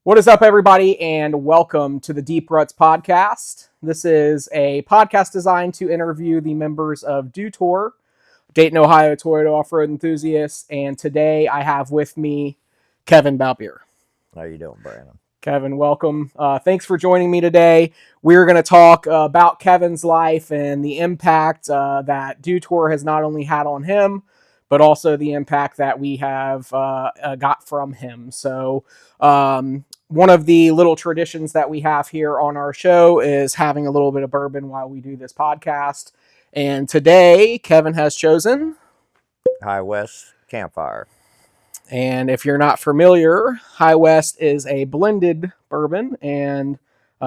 What is up, everybody, and welcome to the Deep Ruts podcast. This is a podcast designed to interview the members of Dotore, Dayton, Ohio Toyota off-road enthusiasts, and today I have with me Kevin Balbier. How you doing, Brandon? Kevin, welcome. Thanks for joining me today. We're going to talk about Kevin's life and the impact that Dotore has not only had on him, but also the impact that we have got from him. So, one of the little traditions that we have here on our show is having a little bit of bourbon while we do this podcast. And today, Kevin has chosen High West Campfire. And if you're not familiar, High West is a blended bourbon, and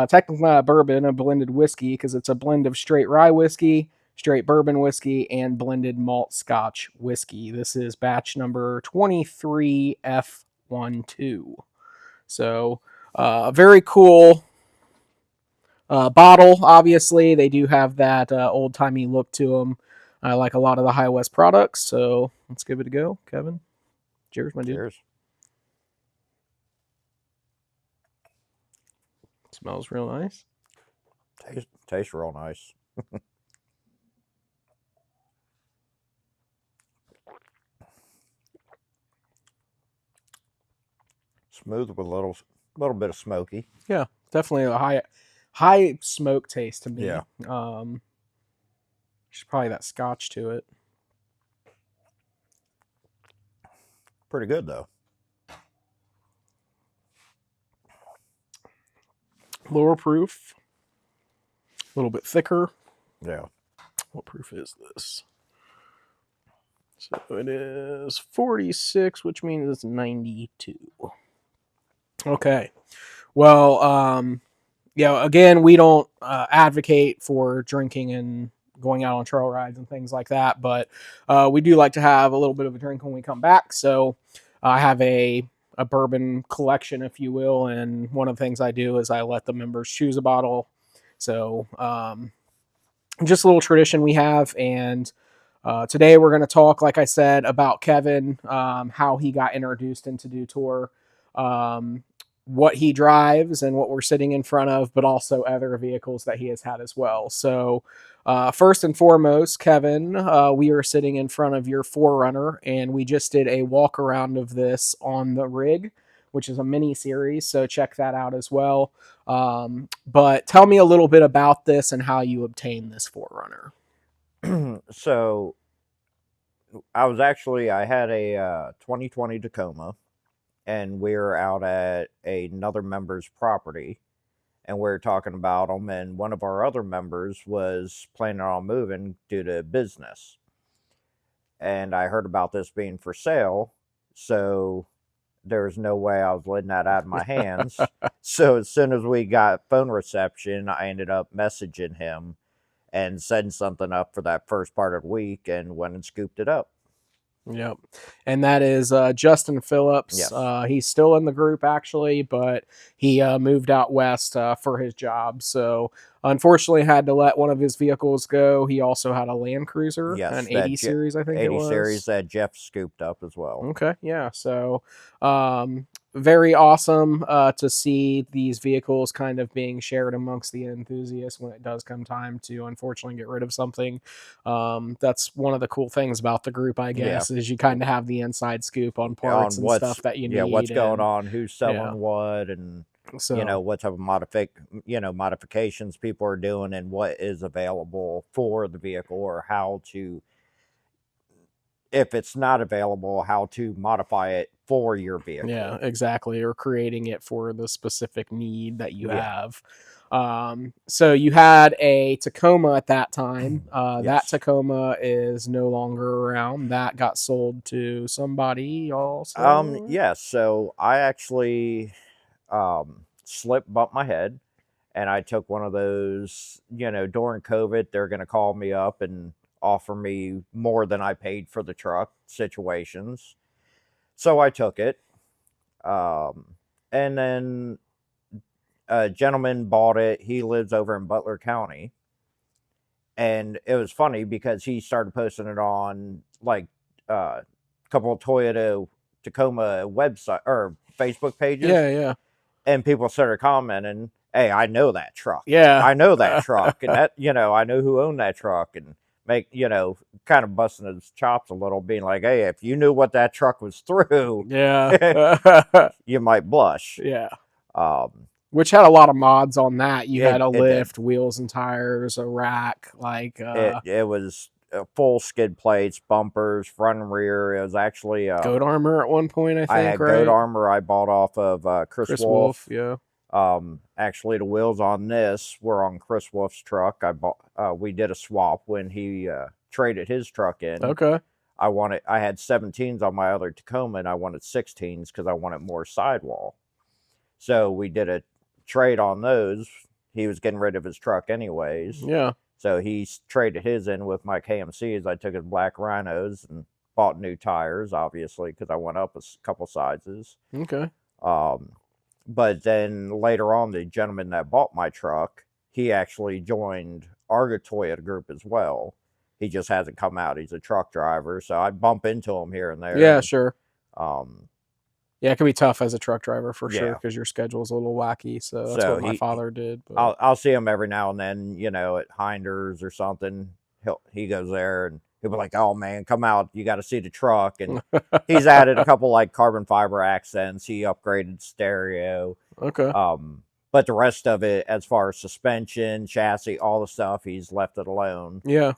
technically not a bourbon, a blended whiskey, because it's a blend of straight rye whiskey, straight bourbon whiskey, and blended malt Scotch whiskey. This is batch number 23F12. So, very cool bottle, obviously. They do have that old-timey look to them. I like a lot of the High West products, so let's give it a go, Kevin. Cheers, my dude. Cheers. Smells real nice. Tastes real nice. Smooth with a little bit of smoky. Yeah, definitely a high smoke taste to me. Yeah. There's probably that Scotch to it. Pretty good though. Lower proof, a little bit thicker. Yeah. What proof is this? So it is 46, which means it's 92. Okay. Well, again, we don't advocate for drinking and going out on trail rides and things like that, but we do like to have a little bit of a drink when we come back. So I have a bourbon collection, if you will, and one of the things I do is I let the members choose a bottle. So just a little tradition we have, and today we're going to talk, like I said, about Kevin, how he got introduced into Dotore, what he drives and what we're sitting in front of, but also other vehicles that he has had as well. So first and foremost, Kevin, we are sitting in front of your 4Runner, and we just did a walk around of this on the rig, which is a mini series. So check that out as well. But tell me a little bit about this and how you obtained this 4Runner. So I had a 2020 Tacoma, and we were out at another member's property, and we were talking about them, and one of our other members was planning on moving due to business. And I heard about this being for sale, so there was no way I was letting that out of my hands. So as soon as we got phone reception, I ended up messaging him and setting something up for that first part of the week, and went and scooped it up. Yep. And that is Justin Phillips. Yes. He's still in the group, actually, but he moved out west for his job. So unfortunately had to let one of his vehicles go. He also had a Land Cruiser, Yes, an 80 series, I think it 80 was. series that Jeff scooped up as well. Okay, yeah. So very awesome to see these vehicles kind of being shared amongst the enthusiasts when it does come time to unfortunately get rid of something. That's one of the cool things about the group, I guess, is you kind of have the inside scoop on parts and stuff that you need. Yeah, what's going on, who's selling what, and so, what type of modifications people are doing, and what is available for the vehicle, or how to, if it's not available, how to modify it for your vehicle. Yeah, exactly. Or creating it for the specific need that you have. So you had a Tacoma at that time. Yes. That Tacoma is no longer around. That got sold to somebody also. Yeah, so I actually bumped my head, and I took one of those, during COVID, they're going to call me up and offer me more than I paid for the truck situations. So I took it. And then a gentleman bought it. He lives over in Butler County. And it was funny because he started posting it on like a couple of Toyota Tacoma website or Facebook pages. Yeah. and people started commenting, "Hey, I know that truck. Yeah. I know that truck, and that I know who owned that truck." And make kind of busting his chops a little, being like, "Hey, if you knew what that truck was through, Yeah. you might blush." Yeah. Um, Which had a lot of mods on that. You had a it did. lift, wheels and tires, a rack, like It was full skid plates, bumpers, front and rear. It was actually goat armor at one point, I I think, had goat right? armor I bought off of Chris Chris Wolf, Wolf. yeah. Actually, the wheels on this were on Chris Wolf's truck. I bought. We did a swap when he traded his truck in. Okay. I had 17s on my other Tacoma, and I wanted 16s because I wanted more sidewall. So we did a trade on those. He was getting rid of his truck anyways. Yeah. So he traded his in with my KMCs. I took his black Rhinos and bought new tires, obviously, because I went up a couple sizes. Okay. But then later on, the gentleman that bought my truck, he actually joined our Toyota group as well. He just hasn't come out. He's a truck driver, so I bump into him here and there. Yeah, and, sure. Yeah, it can be tough as a truck driver for sure Yeah. because your schedule's a little wacky. So that's So what my father did. But I'll see him every now and then, at Hinders or something. He goes there and he'll be like, "Oh man, come out! You got to see the truck." And he's added a couple like carbon fiber accents. He upgraded stereo. okay. But the rest of it, as far as suspension, chassis, all the stuff, he's left it alone. Yeah.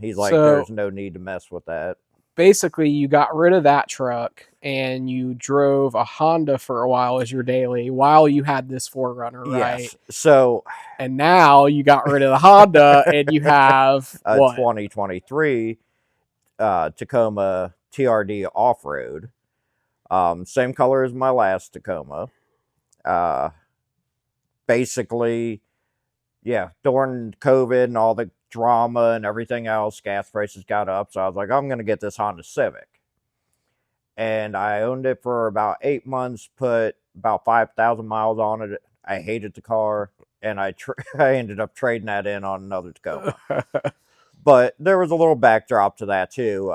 He's like, So- there's no need to mess with that. Basically, you got rid of that truck and you drove a Honda for a while as your daily while you had this 4Runner, right? Yes. So And now you got rid of the Honda and you have a what? 2023 Tacoma TRD off-road. Same color as my last Tacoma. Basically, yeah, during COVID and all the drama and everything else, gas prices got up. So I was like, I'm going to get this Honda Civic. And I owned it for about 8 months, put about 5,000 miles on it. I hated the car, and I ended up trading that in on another Tacoma. But there was a little backdrop to that too.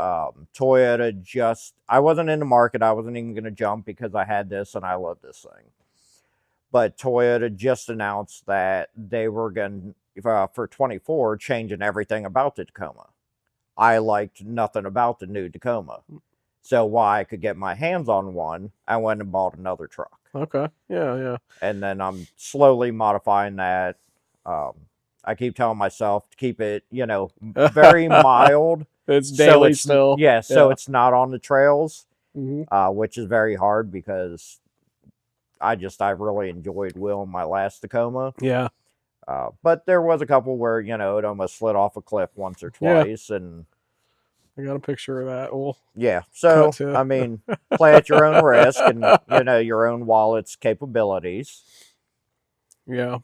Toyota I wasn't in the market. I wasn't even going to jump because I had this and I love this thing. But Toyota just announced that they were going to, for 24, changing everything about the Tacoma. I liked nothing about the new Tacoma. So while I could get my hands on one, I went and bought another truck. Okay. Yeah, yeah. And then I'm slowly modifying that. I keep telling myself to keep it, very mild. It's daily still. Yeah, so it's not on the trails, Mhm. which is very hard because I really enjoyed wheeling my last Tacoma. Yeah. But there was a couple where, it almost slid off a cliff once or twice. And I got a picture of that. Well, yeah, so, cut to- I mean, play at your own risk and, your own wallet's capabilities. yeah.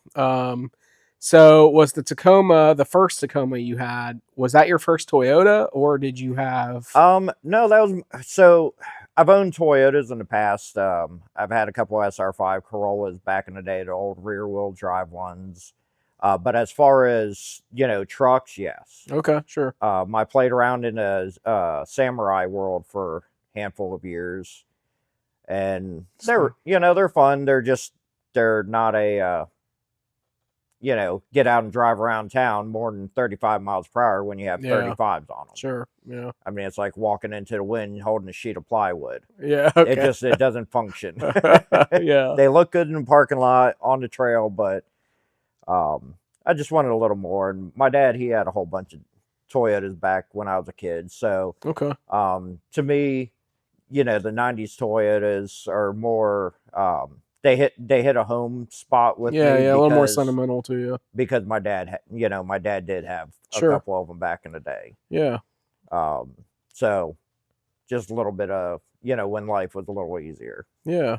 So was the Tacoma, the first Tacoma you had, was that your first Toyota or did you have No, that was so I've owned Toyotas in the past. I've had a couple SR5 Corollas back in the day, the old rear wheel drive ones. But as far as, trucks, yes. Okay, sure. I played around in a Samurai world for a handful of years. And they're fun. They're not a get out and drive around town more than 35 miles per hour when you have 35s on them. Sure. Yeah. I mean, it's like walking into the wind holding a sheet of plywood. Yeah. Okay. It doesn't function. Yeah. They look good in the parking lot on the trail, but I just wanted a little more. And my dad, he had a whole bunch of Toyotas back when I was a kid. So Okay. to me, the 90s Toyotas are more they hit a home spot with me. Yeah, a little more sentimental to you. Because my dad, my dad did have a Sure. couple of them back in the day. Yeah. So just a little bit of, when life was a little easier. Yeah.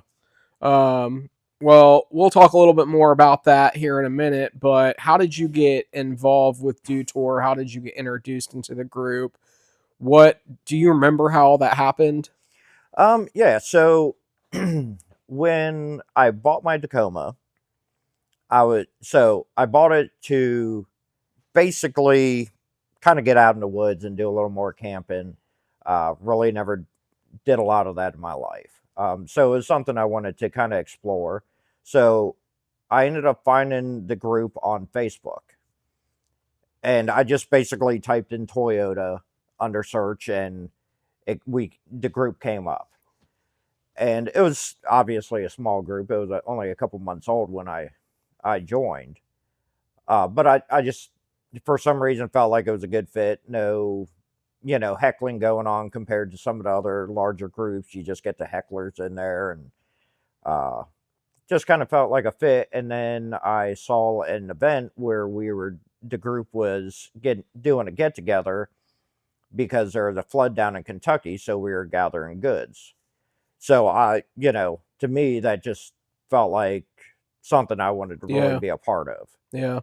Well, we'll talk a little bit more about that here in a minute, but how did you get involved with Dotore? How did you get introduced into the group? What do you remember how all that happened? Yeah, so when I bought my Tacoma, I bought it to basically kind of get out in the woods and do a little more camping. Really never did a lot of that in my life. So it was something I wanted to kind of explore. So I ended up finding the group on Facebook, and I just basically typed in Toyota under search, and the group came up. And it was obviously a small group. It was only a couple months old when I joined. But I just, for some reason, felt like it was a good fit. No, heckling going on compared to some of the other larger groups. You just get the hecklers in there, and uh, just kind of felt like a fit. And then I saw an event where the group was doing a get together because there was a flood down in Kentucky, so we were gathering goods. So to me, that just felt like something I wanted to really Yeah. be a part of. Yeah.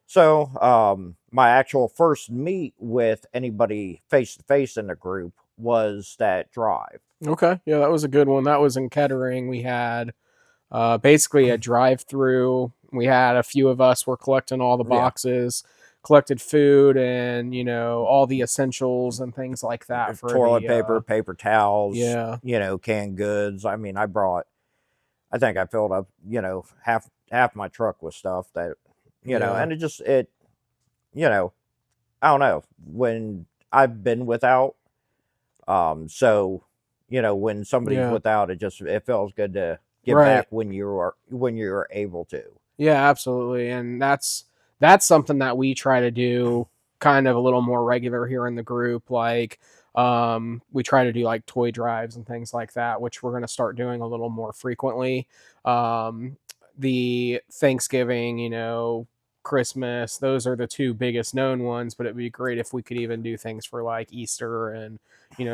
So, my actual first meet with anybody face to face in the group was that drive. Okay. Yeah, that was a good one. That was in Kettering. We had basically a drive through. We had a few of us were collecting all the Yeah, boxes, collected food and, all the essentials and things like that for toilet the paper, paper towels, yeah. canned goods. I mean, I think I filled up, half my truck with stuff that, Yeah. and you know, I don't know when I've been without. So, when somebody's Yeah. without, it feels good to give back Right. when you're able to. Yeah, absolutely. And that's something that we try to do kind of a little more regular here in the group. Like we try to do like toy drives and things like that, which we're going to start doing a little more frequently. Um the Thanksgiving, Christmas, those are the two biggest known ones, but it'd be great if we could even do things for like Easter and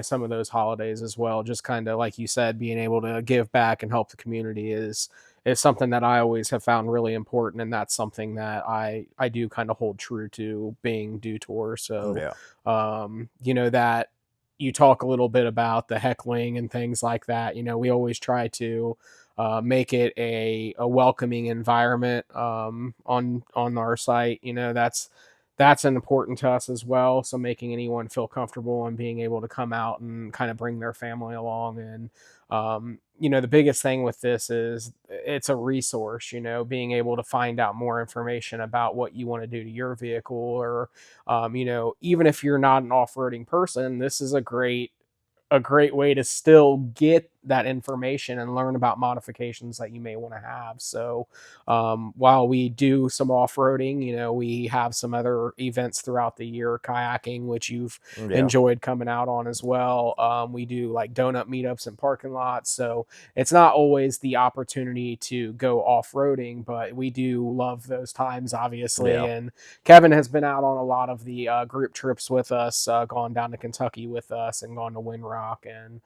some of those holidays as well. Just kind of like you said, being able to give back and help the community is something that I always have found really important, and that's something that I do kind of hold true to being Dotore. So, Yeah. that you talk a little bit about the heckling and things like that. We always try to make it a welcoming environment on our site. That's important to us as well. So making anyone feel comfortable and being able to come out and kind of bring their family along. And the biggest thing with this is it's a resource. Being able to find out more information about what you want to do to your vehicle, or even if you're not an off-roading person, this is a great way to still get that information and learn about modifications that you may want to have. So, while we do some off roading, we have some other events throughout the year, kayaking, which you've Yeah. enjoyed coming out on as well. We do like donut meetups in parking lots. So, it's not always the opportunity to go off roading, but we do love those times, obviously. Yeah. And Kevin has been out on a lot of the group trips with us, gone down to Kentucky with us, and gone to Windrock and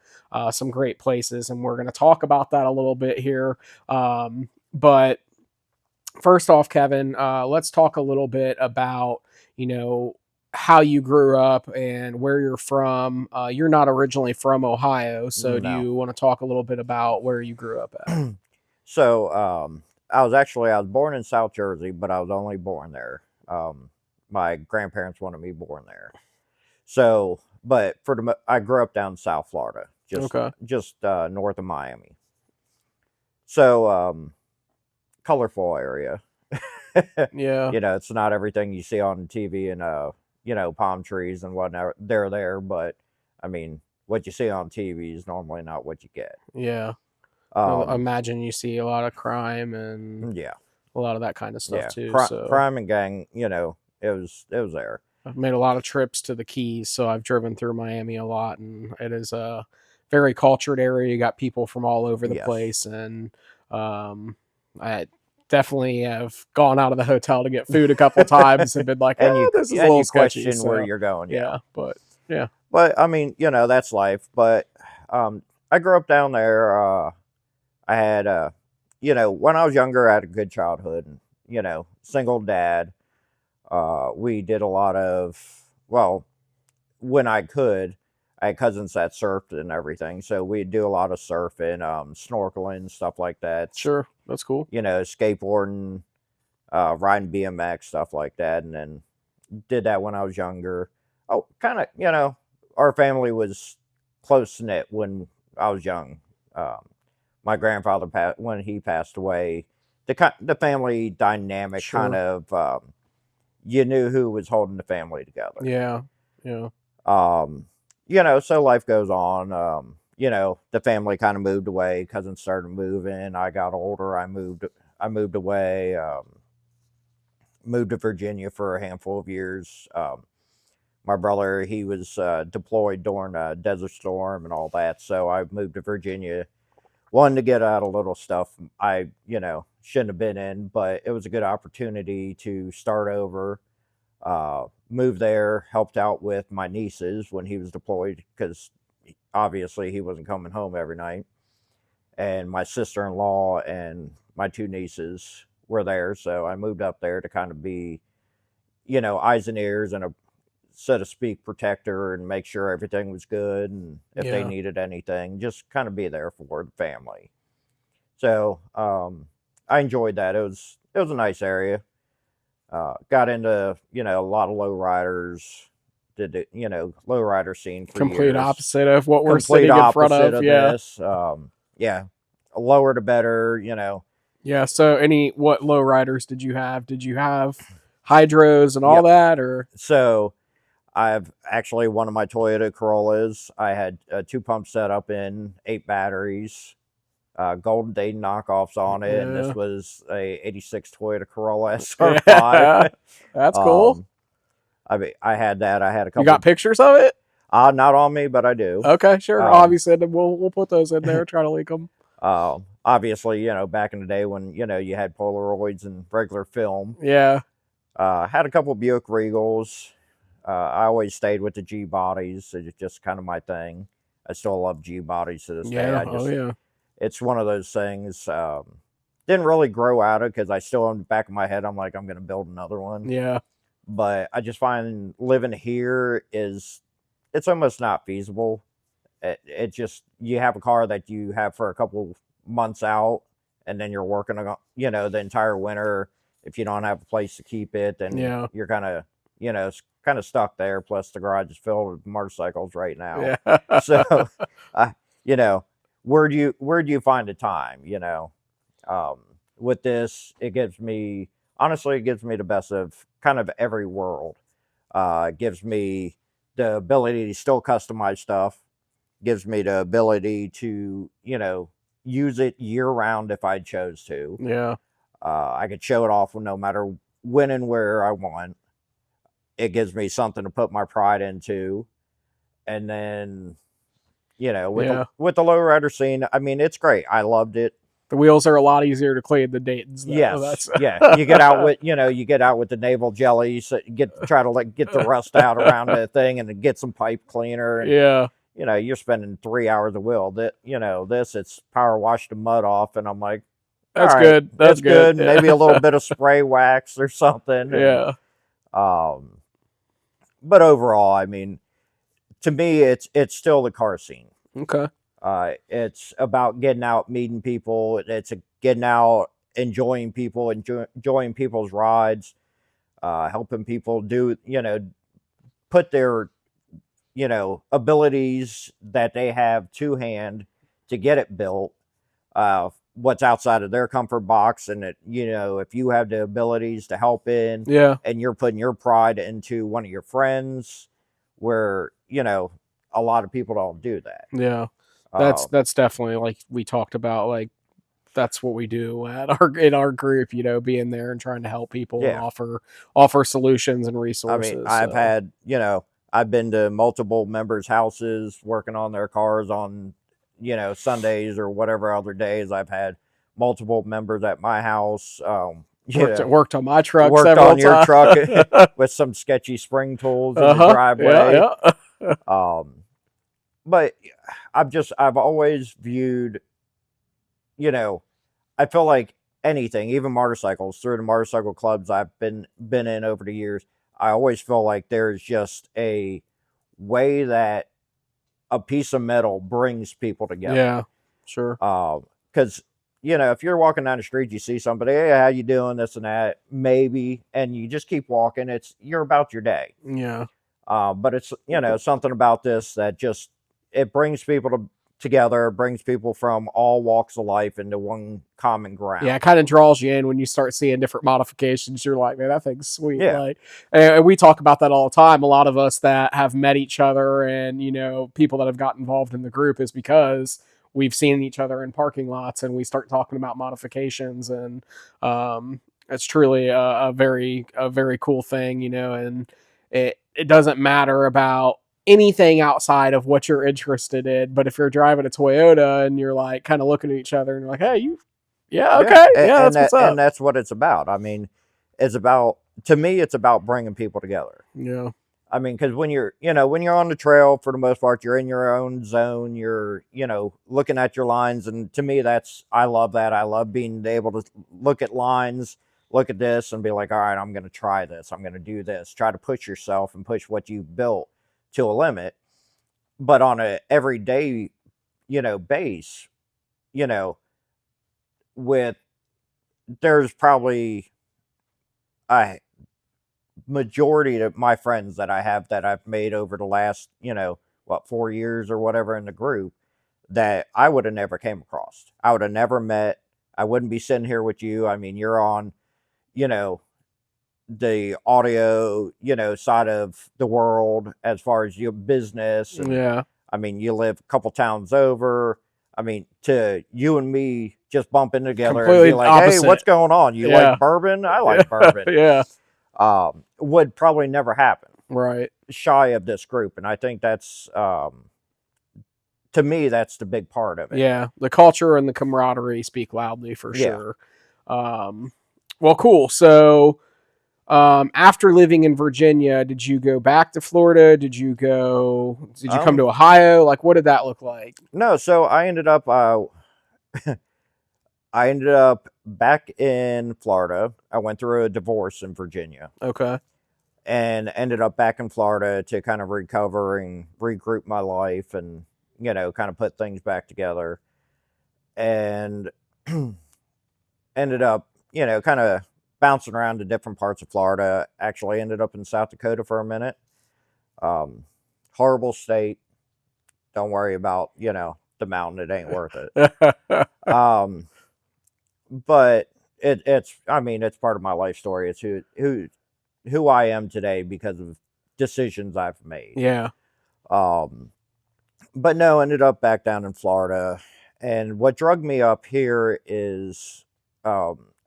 some great places. And we're going to talk about that a little bit here. But first off, Kevin, let's talk a little bit about, you know, how you grew up and where you're from. You're not originally from Ohio, so do No. you want to talk a little bit about where you grew up at? So, I was born in South Jersey, but I was only born there. My grandparents wanted me born there. So, but I grew up down in South Florida, Okay. just north of Miami. So, colorful area. Yeah. It's not everything you see on TV and palm trees and whatnot. They're there, but I mean, what you see on TV is normally not what you get. Yeah. I Um, imagine you see a lot of crime and yeah, a lot of that kind of stuff yeah, too. So crime and gang. It was there. I've made a lot of trips to the Keys, so I've driven through Miami a lot, and it is a very cultured area. You got people from all over the Yes. place, and I definitely have gone out of the hotel to get food a couple times and been like, and you this is a and little you sketchy. question where So you're going. Yeah, yeah, but yeah, but I mean, that's life. But I grew up down there. I had when I was younger, I had a good childhood. And, single dad. We did a lot of, well, when I could, I had cousins that surfed and everything, so we'd do a lot of surfing, snorkeling, stuff like that. sure, that's cool. Skateboarding, riding BMX, stuff like that, and then did that when I was younger. Oh, kind of, our family was close knit when I was young. My grandfather when he passed away. the family dynamic kind Sure. of you knew who was holding the family together. Yeah. Yeah. So life goes on. The family kind of moved away. Cousins started moving. I got older. I moved away. Moved to Virginia for a handful of years. My brother, he was deployed during a Desert Storm and all that. So I moved to Virginia, wanted to get out a little stuff I, shouldn't have been in, but it was a good opportunity to start over. Moved there, helped out with my nieces when he was deployed because obviously he wasn't coming home every night. And my sister in law and my two nieces were there. So I moved up there to kind of be, eyes and ears and a, so to speak, protector and make sure everything was good. And if they Yeah. needed anything, just kind of be there for the family. So I enjoyed that. It was a nice area. Got into a lot of low riders. Did the low rider scene for Complete years. opposite of what we're Complete sitting in front opposite of. of Yeah. this. Yeah, lower to better. Yeah. So, what low riders did you have? Did you have hydros and all Yep. that, or? So I've actually one of my Toyota Corollas. I had two pumps set up in 8 batteries. Golden Date knockoffs on it, and this Yeah. was a '86 Toyota Corolla SR5. Yeah. That's cool. um, I had that. I had a You got couple. pictures of it? Not on me, but I do. Okay, sure. Um, Obviously, then we'll put those in there. Try to link them. Obviously, back in the day when you had Polaroids and regular film. Yeah. Had a couple Buick Regals. I always stayed with the G bodies. It's just kind of my thing. I still love G bodies to this day. Yeah. Oh yeah. It's one of those things. Didn't really grow out of because I still in the back of my head I'm like I'm gonna build another one. Yeah. But I just find living here it's almost not feasible. It just you have a car that you have for a couple months out, and then you're working on the entire winter. If you don't have a place to keep it, then Yeah. you're kind of stuck there. Plus the garage is filled with motorcycles right now. Yeah. So, uh, you know, where do you find the time? With this, it gives me the best of kind of every world. It gives me the ability to still customize stuff. Gives me the ability to use it year round if I chose to. Yeah. I could show it off no matter when and where I want. It gives me something to put my pride into, and then with Yeah. the lowrider scene, I mean it's great. I loved it. The wheels are a lot easier to clean than Dayton's. Though. Yes, That's yeah. You get out with the naval jelly, so try to get the rust out around the thing, and then get some pipe cleaner. And, yeah. you're spending 3 hours a wheel. This it's power wash the mud off, and I'm like, all That's right, good. That's good. Maybe a little bit of spray wax or something. Yeah. But overall, I mean, to me, it's still the car scene. Okay. It's about getting out, meeting people. It's getting out, enjoying people, enjoying people's rides, helping people put their, abilities that they have to hand to get it built. What's outside of their comfort box, and if you have the abilities to help in, Yeah. and you're putting your pride into one of your friends, where a lot of people don't do that. Yeah. Uh, That's definitely like we talked about. Like that's what we do in our group. Being there and trying to help people and yeah. offer solutions and I resources. mean, I've been to multiple members' houses working on their cars on, Sundays or whatever other days. I've had multiple members at my house. Worked on my truck. Worked several on your times. truck with some sketchy spring tools in the driveway. Yeah. But I've always viewed, I feel like anything, even motorcycles, through the motorcycle clubs I've been in over the years, I always feel like there's just a way that a piece of metal brings people together. Yeah, sure. Because if you're walking down the street, you see somebody, hey, how you doing, this and that, maybe, and you just keep walking. You're about your day. Yeah. But it's something about this that just it brings people together, brings people from all walks of life into one common Yeah, it ground. kind of draws you in when you start seeing different modifications. You're like, man, that thing's sweet. Yeah. Like, and we talk about that all the time. A lot of us that have met each other and, people that have got involved in the group is because we've seen each other in parking lots and we start talking about modifications. And it's truly a very cool thing, and it doesn't matter about anything outside of what you're interested in. But if you're driving a Toyota and you're like kind of looking at each other and you're like, hey, yeah, Yeah, okay, and, yeah, and that's what's that and up. that's what it's about. I mean, it's about to me, it's about bringing people together. Yeah, I mean, because when you're on the trail, for the most part, you're in your own zone. You're, looking at your lines, and to me, I love that. I love being able to look at lines, look at this, and be like, all right, I'm going to try this. I'm going to do this. Try to push yourself and push what you've built to a limit. But on a everyday, base, you know, with there's probably a majority of my friends that I have that I've made over the last, 4 years or whatever in the group that I would have never came across. I would have never met. I wouldn't be sitting here with you. I mean, you're on, you know, the audio, side of the world as far as your business. And yeah, I mean, you live a couple towns over. I mean, to you and me just bumping together and be completely like, hey, opposite. what's going on? You Yeah, like bourbon? I yeah, like bourbon. yeah, Would probably never happen right. shy of this group. And I think that's, to me, that's the big part of it. Yeah, the culture and the camaraderie speak loudly for Yeah. sure. Um, well, cool. So, after living in Virginia, did you go back to Florida? Did you go? Did you come Um, to Ohio? Like, what did that look like? no, so I ended up back in Florida. I went through a divorce in Virginia Okay, and ended up back in Florida to kind of recover and regroup my life and, kind of put things back together. And ended up, kind of bouncing around to different parts of Florida. Actually, ended up in South Dakota for a minute. Um, Horrible state. Don't worry about, the mountain. It ain't worth it. Um, but I mean, it's part of my life story. It's who I am today because of decisions I've made. yeah, Um, but no, ended up back down in Florida. And what drug me up here is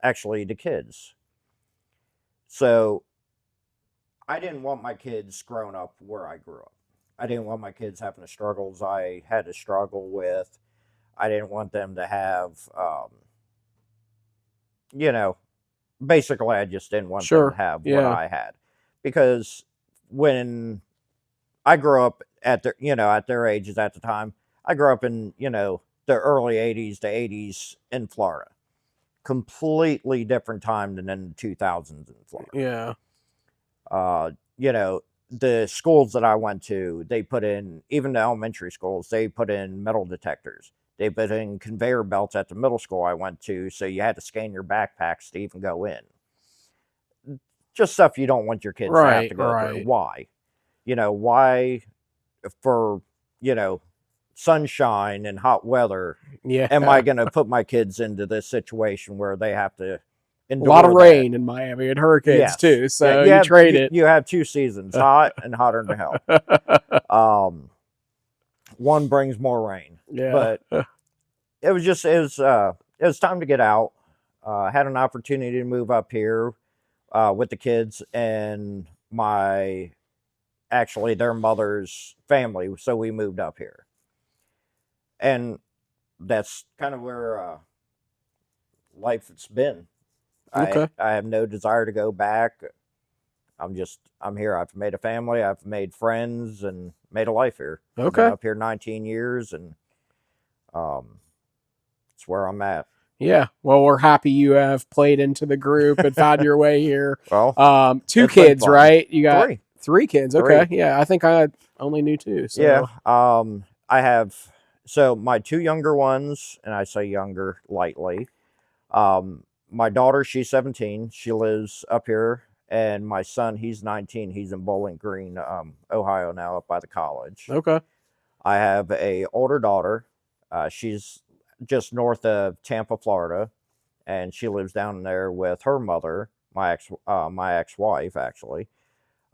actually the kids. So I didn't want my kids growing up where I grew up. I didn't want my kids having the struggles I had to struggle with. I didn't want them to have, you know, basically, I just didn't want them to sure, have what yeah, I had. Because when I grew up at their ages at the time, I grew up in, the early 80s to 80s in Florida. Completely different time than in the 2000s in Florida. yeah, Uh, the schools that I went to, they put in, even the elementary schools, they put in metal detectors. They put in conveyor belts at the middle school I went to, so you had to scan your backpacks to even go in. Just stuff you don't want your kids to have right, to go through. right, Why? Why for, sunshine and hot weather yeah. am I A going to put my kids into this situation where they have to lot of endure that? rain in Miami and hurricanes Yes. too, Yeah, so you trade it. you have two seasons, hot and hotter than hell. One brings more rain. Yeah, But it was time to get out. Had an opportunity to move up here with the kids and their mother's family, so we moved up here. And that's kind of where life has been. I okay, I have no desire to go back. I'm here. I've made a family. I've made friends and made a life here. I've been okay. up here 19 years, and it's where I'm at. Yeah. Well, we're happy you have played into the group and found your way here. Well, Two it's been kids, fun. right? You got Three, three kids. Okay. three. Yeah. I think I only knew two. Yeah. So, I have my two younger ones, and I say younger lightly. My daughter, she's 17. She lives up here, and my son, he's 19. He's in Bowling Green, Ohio now, up by the college. okay. I have a older daughter. She's just north of Tampa, Florida, and she lives down there with her mother, my ex-wife actually,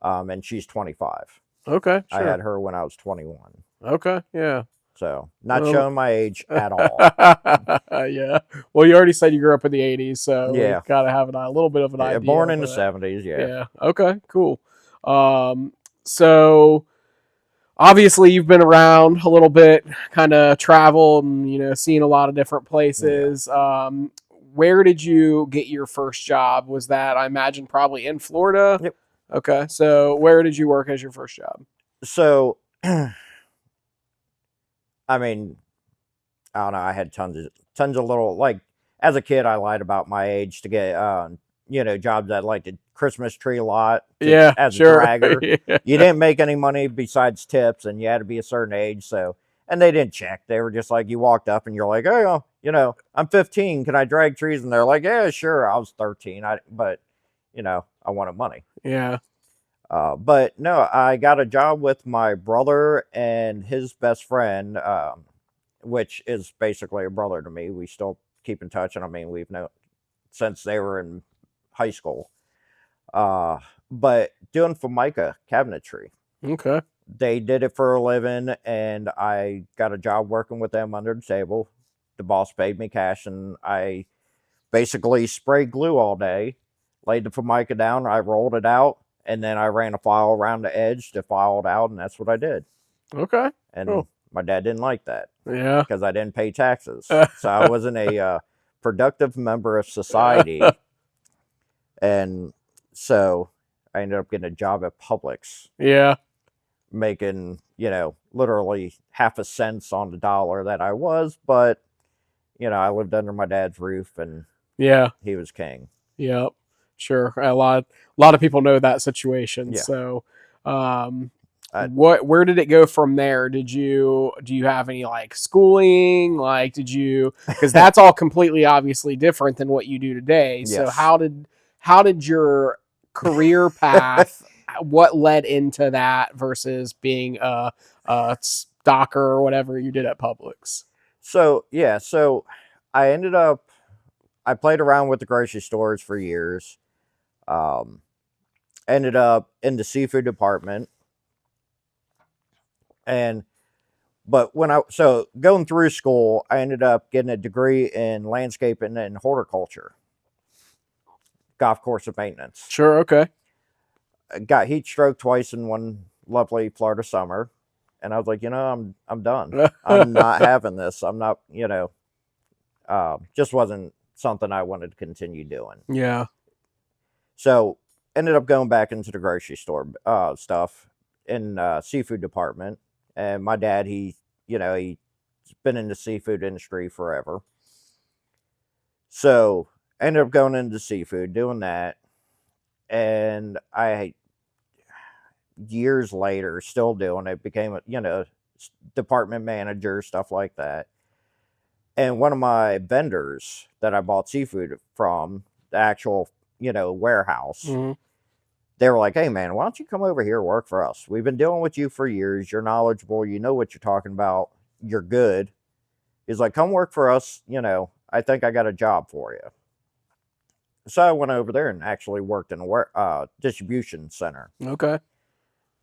and she's 25. Okay, I had sure. her when I was 21, Okay, yeah. so not Well, showing my age at all. yeah. Well, you already said you grew up in the '80s, so we Yeah, gotta have a little bit of an yeah, born idea. in the But 70s. Yeah, yeah. Okay. Cool. So obviously you've been around a little bit, kind of traveled, and seen a lot of different yeah. places. Where did you get your first job? Was that, I imagine, probably in Florida? Yep. Okay. So where did you work as your first job? So, I mean, I don't know. I had tons of little like as a kid. I lied about my age to get jobs at like the Christmas tree lot Yeah, as a sure. dragger. You Yeah. didn't make any money besides tips, and you had to be a certain age. So, and they didn't check. They were just like you walked up and you're like, oh, I'm 15. Can I drag trees? And they're like, yeah, sure. I was 13. But I wanted money. Yeah. But no, I got a job with my brother and his best friend, which is basically a brother to me. We still keep in touch, and I mean, we've known since they were in high school. Uh, but doing Formica cabinetry, Okay. they did it for a living, and I got a job working with them under the table. The boss paid me cash, and I basically sprayed glue all day, laid the Formica down, I rolled it out, and then I ran a file around the edge to file it out, and that's what I did. Okay. And Cool. my dad didn't like that Yeah. because I didn't pay taxes. So I wasn't a productive member of society. And so I ended up getting a job at Publix, Yeah. making, literally half a cent on the dollar that I was. But, I lived under my dad's roof and Yeah. he was king. Yep. Sure. A lot of people know that situation. Yeah. So, um, I, where did it go from there? Do you have any like schooling? Like, because that's all completely obviously different than what you do today. So yes. how did your career path, what led into that versus being a stocker or whatever you did at Publix? So, yeah. So I ended up, I played around with the grocery stores for years. Um, Ended up in the seafood department. And but going through school, I ended up getting a degree in landscaping and horticulture, golf course and maintenance. Sure. Okay. I got heat stroke twice in one lovely Florida summer, and I was like, I'm done. I'm not having this. I'm not, just wasn't something I wanted to continue doing. Yeah. So ended up going back into the grocery store stuff in seafood department. And my dad, he's been in the seafood industry forever. So I ended up going into seafood, doing that. And I, years later, still doing it, became, department manager, stuff like that. And one of my vendors that I bought seafood from, the actual, warehouse, Mm-hmm. they were like, hey, man, why don't you come over here and work for us? We've been dealing with you for years. You're knowledgeable. You know what you're talking about. You're good. He's like, come work for us. I think I got a job for you. So I went over there and actually worked in a distribution center. Okay.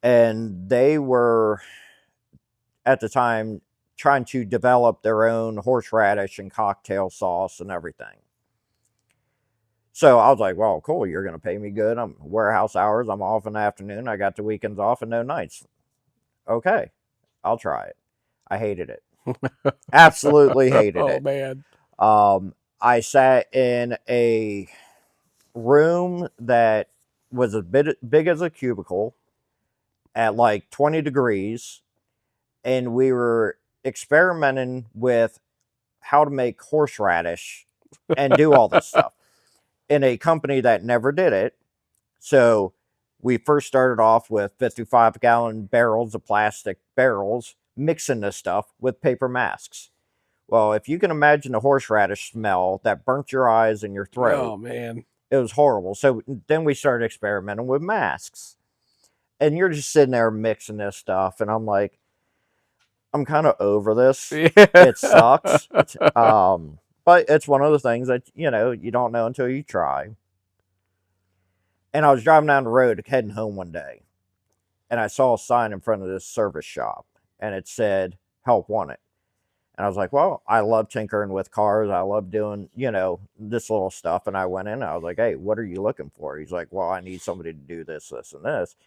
And they were, at the time, trying to develop their own horseradish and cocktail sauce and everything. So I was like, well, cool. You're going to pay me good. I'm warehouse hours. I'm off in the afternoon. I got the weekends off and no nights. Okay. I'll try it. I hated it. Absolutely hated Oh it. man. I sat in a room that was a bit big as a cubicle at like 20 degrees. And we were experimenting with how to make horseradish and do all this stuff in a company that never did it. So we first started off with 55-gallon barrels of plastic barrels, mixing this stuff with paper masks. Well, if you can imagine the horseradish smell that burnt your eyes and your throat, Oh man. it was horrible. So then we started experimenting with masks. And you're just sitting there mixing this stuff. And I'm like, I'm kind of over this. It Yeah. sucks. But it's one of the things that you don't know until you try. And I was driving down the road heading home one day, and I saw a sign in front of this service shop, and it said "Help Wanted." And I was like, well, I love tinkering with cars. I love doing, this little stuff. And I went in and I was like, hey, what are you looking for? He's like, well, I need somebody to do this, this, and this.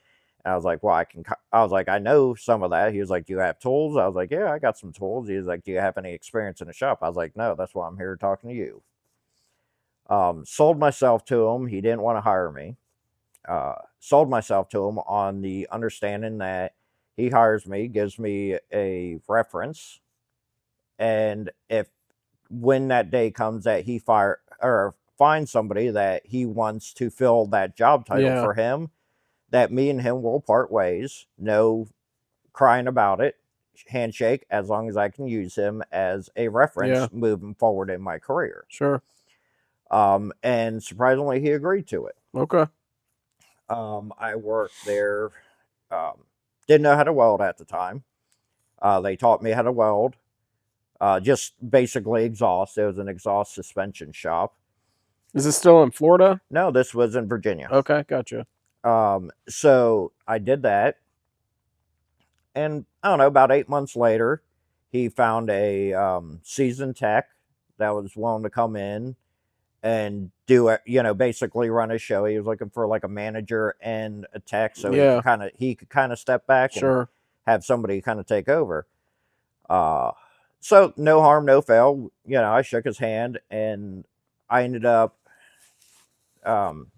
And I was like, well, I was like, I know some of that. He was like, do you have tools? I was like, yeah, I got some tools. He was like, do you have any experience in the shop? I was like, no, that's why I'm here talking to you. Sold myself to him. He didn't want to hire me. Sold myself to him on the understanding that he hires me, gives me a reference, and if when that day comes that he fire or finds somebody that he wants to fill that job title Yeah. for him, that me and him will part ways. No crying about it. Handshake, as long as I can use him as a reference Yeah. moving forward in my career. Sure. And surprisingly, he agreed to it. Okay. I worked there. Didn't know how to weld at the time. They taught me how to weld. Just basically exhaust. It was an exhaust suspension shop. Is this still in Florida? No, this was in Virginia. Okay, gotcha. So I did that, and I don't know. About 8 months later, he found a seasoned tech that was willing to come in and do it. Basically run a show. He was looking for like a manager and a tech, so Yeah. he could kind of step back and Sure. have somebody kind of take over. Uh, so no harm, no foul. I shook his hand, and I ended up um,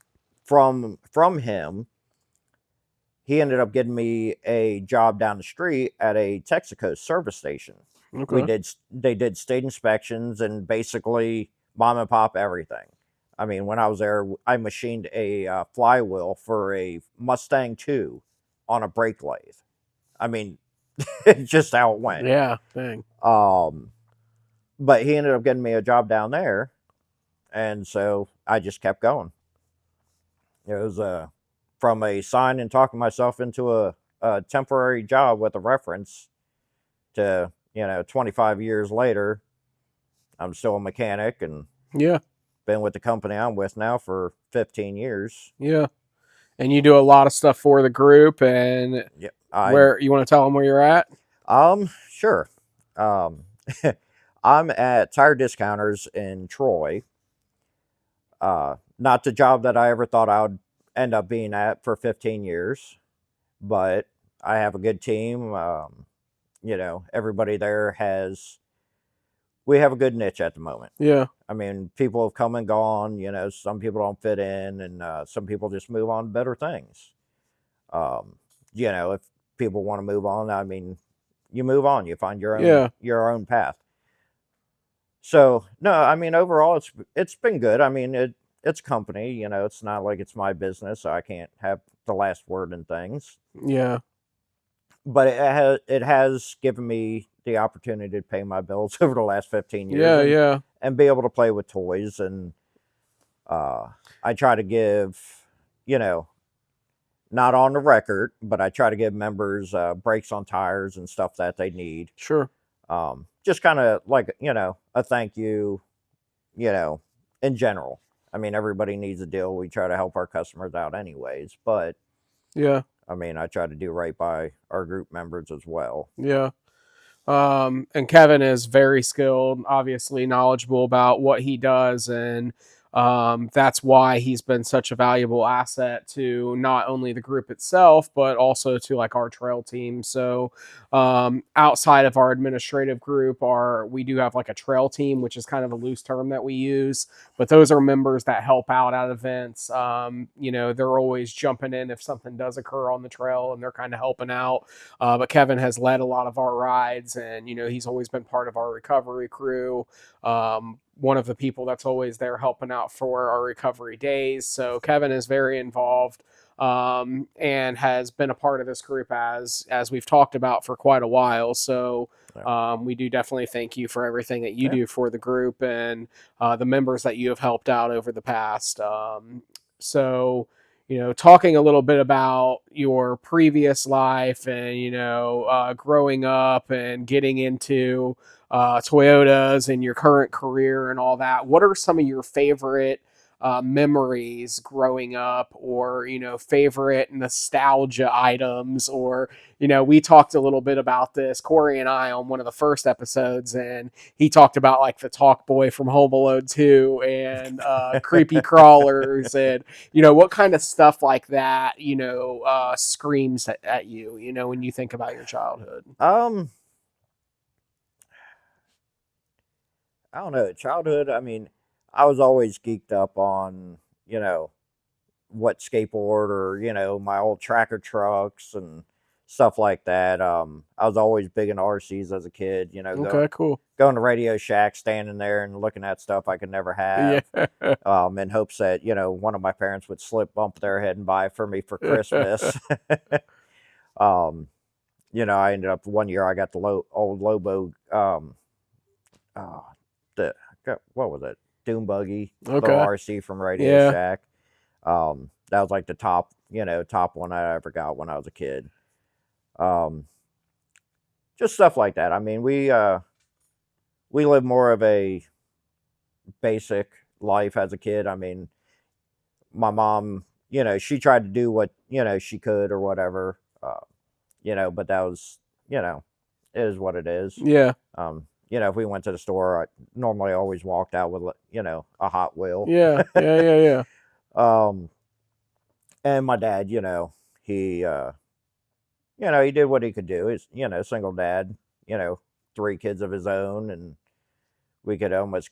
from him. He ended up getting me a job down the street at a Texaco service station. Okay. They did state inspections and basically mom and pop everything. I mean, when I was there, I machined a flywheel for a Mustang 2 on a brake lathe. I mean, just how it went. Yeah. Dang. But he ended up getting me a job down there, and so I just kept going. It was from a sign and talking myself into a temporary job with a reference to 25 years later, I'm still a mechanic and Yeah. been with the company I'm with now for 15 years. Yeah. And you do a lot of stuff for the group, and Yeah, where you want to tell them where you're at? sure. Um, I'm at Tire Discounters in Troy. Not the job that I ever thought I would end up being at for 15 years, but I have a good team. Everybody there we have a good niche at the moment. Yeah. I mean, people have come and gone. Some people don't fit in, and some people just move on to better things. If people want to move on, I mean, you move on. You find Yeah. your own path. So no, I mean, overall, it's been good. I mean, it's company. It's not like it's my business, so I can't have the last word in things. Yeah. But it has given me the opportunity to pay my bills over the last 15 years, Yeah. Yeah. and be able to play with toys. And I try to give, not on the record, but I try to give members brakes on tires and stuff that they need. Sure. Just kind of like, a thank you, in general. I mean, everybody needs a deal. We try to help our customers out anyways, but Yeah. I mean, I try to do right by our group members as well. Yeah. And Kevin is very skilled, obviously knowledgeable about what he does, and that's why he's been such a valuable asset to not only the group itself, but also to like our trail team. So, outside of our administrative group, we do have like a trail team, which is kind of a loose term that we use, but those are members that help out at events. They're always jumping in if something does occur on the trail, and they're kind of helping out. But Kevin has led a lot of our rides, and he's always been part of our recovery crew. One of the people that's always there helping out for our recovery days. So Kevin is very involved, and has been a part of this group as we've talked about for quite a while. So we do definitely thank you for everything that you do for the group, and the members that you have helped out over the past. So talking a little bit about your previous life and, growing up and getting into Toyotas and your current career and all that. What are some of your favorite memories growing up, or favorite nostalgia items? Or we talked a little bit about this, Corey and I, on one of the first episodes, and he talked about like the Talk Boy from Home Alone 2 and creepy crawlers, and what kind of stuff like that screams at you when you think about your childhood. I don't know. Childhood, I mean, I was always geeked up on, what skateboard or, my old tracker trucks and stuff like that. I was always big into RCs as a kid, Okay, cool. going to Radio Shack, standing there and looking at stuff I could never have, Yeah. in hopes that, one of my parents would slip bump their head and buy it for me for Christmas. um, I ended up one year I got the old Lobo, uh, the what was it? Doom buggy, little Okay. RC from Radio Yeah. Shack. That was like the top one I ever got when I was a kid. Um, just stuff like that. I mean, we lived more of a basic life as a kid. I mean, my mom, she tried to do what she could or whatever. But that was, it is what it is. Yeah. If we went to the store, I normally always walked out with, a Hot Wheel. Yeah. Yeah. And my dad, he, he did what he could do. He's, single dad, 3 kids of his own, and we could almost,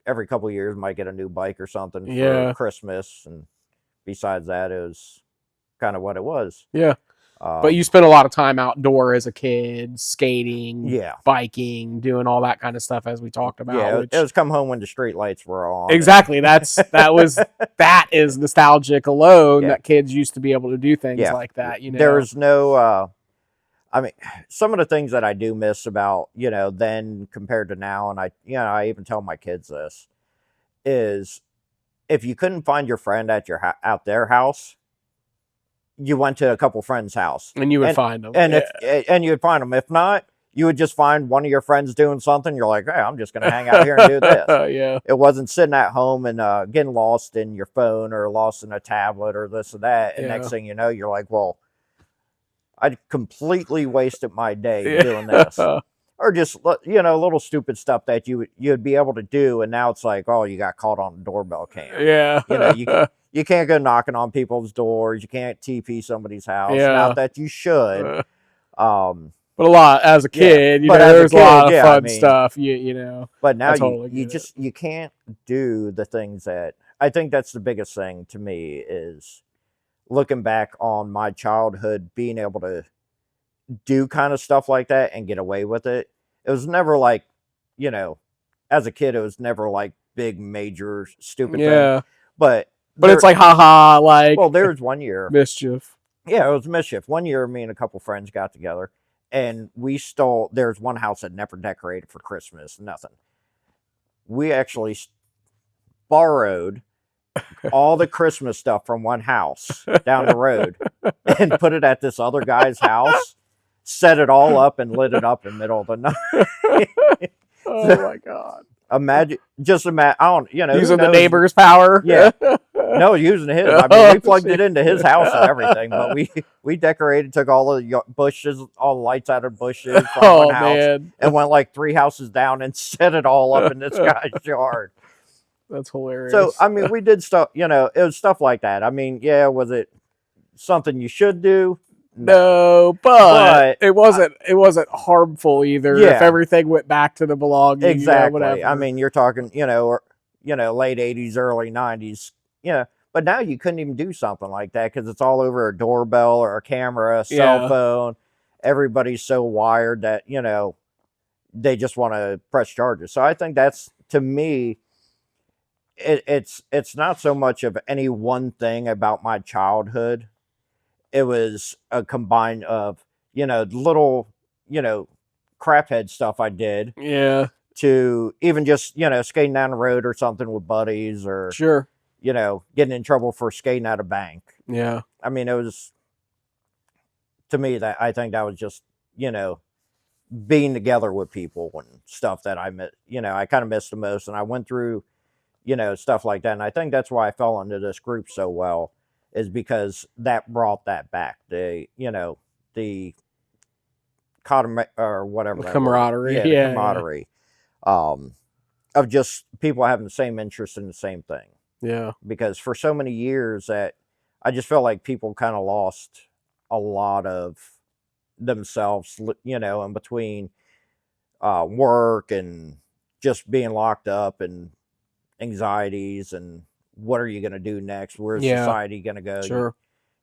every couple of years might get a new bike or something for Christmas, and besides that, it was kind of what it was. Yeah. But you spent a lot of time outdoor as a kid, skating, biking, doing all that kind of stuff, as we talked about. Yeah, it was come home when the street lights were on. Exactly. That is nostalgic alone. That kids used to be able to do things like that. There's no. I mean, some of the things that I do miss about then compared to now, and I even tell my kids this, is if you couldn't find your friend at out their house, you went to a couple friends' house and you would find them, and and you would find them. If not, you would just find one of your friends doing something. You're like, hey, I'm just going to hang out here and do this. Yeah. It wasn't sitting at home and getting lost in your phone or lost in a tablet or this or that. And next thing you know, you're like, well, I completely wasted my day doing this. Or just, little stupid stuff that you'd be able to do. And now it's like, oh, you got caught on the doorbell cam. Yeah. You can't go knocking on people's doors. You can't TP somebody's house. Yeah. Not that you should. But a lot as a kid, there's a lot of fun stuff. But now you can't do the things that I think that's the biggest thing to me is looking back on my childhood, being able to do kind of stuff like that and get away with it. It was never like, as a kid, it was never like big, major, stupid thing. But it's like, haha, like. Well, there's one year. Mischief. Yeah, it was mischief. One year, me and a couple friends got together and we there's one house that never decorated for Christmas, nothing. We actually borrowed all the Christmas stuff from one house down the road and put it at this other guy's house, set it all up and lit it up in the middle of the night. Oh my God. Imagine, I don't, using the neighbor's power. Yeah. No, using his. I mean, we plugged it into his house and everything, but we decorated, took all the bushes, all the lights out of bushes from one house, and went like 3 houses down and set it all up in this guy's yard. That's hilarious. So, I mean, we did stuff, it was stuff like that. I mean, yeah, was it something you should do? No, but it wasn't harmful either. If everything went back to the belonging, exactly. I mean, you're talking, late 80s, early 90s. Yeah, but now you couldn't even do something like that because it's all over a doorbell or a camera, a cell phone. Everybody's so wired that they just want to press charges. So I think that's, to me, it's not so much of any one thing about my childhood. It was a combine of, little, craphead stuff I did. Yeah. To even just, skating down the road or something with buddies or. Sure. getting in trouble for skating at a bank. Yeah. I mean, it was, to me, that I think that was just, being together with people and stuff that I kind of missed the most. And I went through, stuff like that. And I think that's why I fell into this group so well, is because that brought that back. The or whatever that word. Camaraderie. Yeah, the Yeah, yeah. camaraderie. Of just people having the same interest in the same thing. Yeah. Because for so many years that I just felt like people kind of lost a lot of themselves, in between work and just being locked up and anxieties and what are you going to do next? Where's Yeah. society going to go? Sure.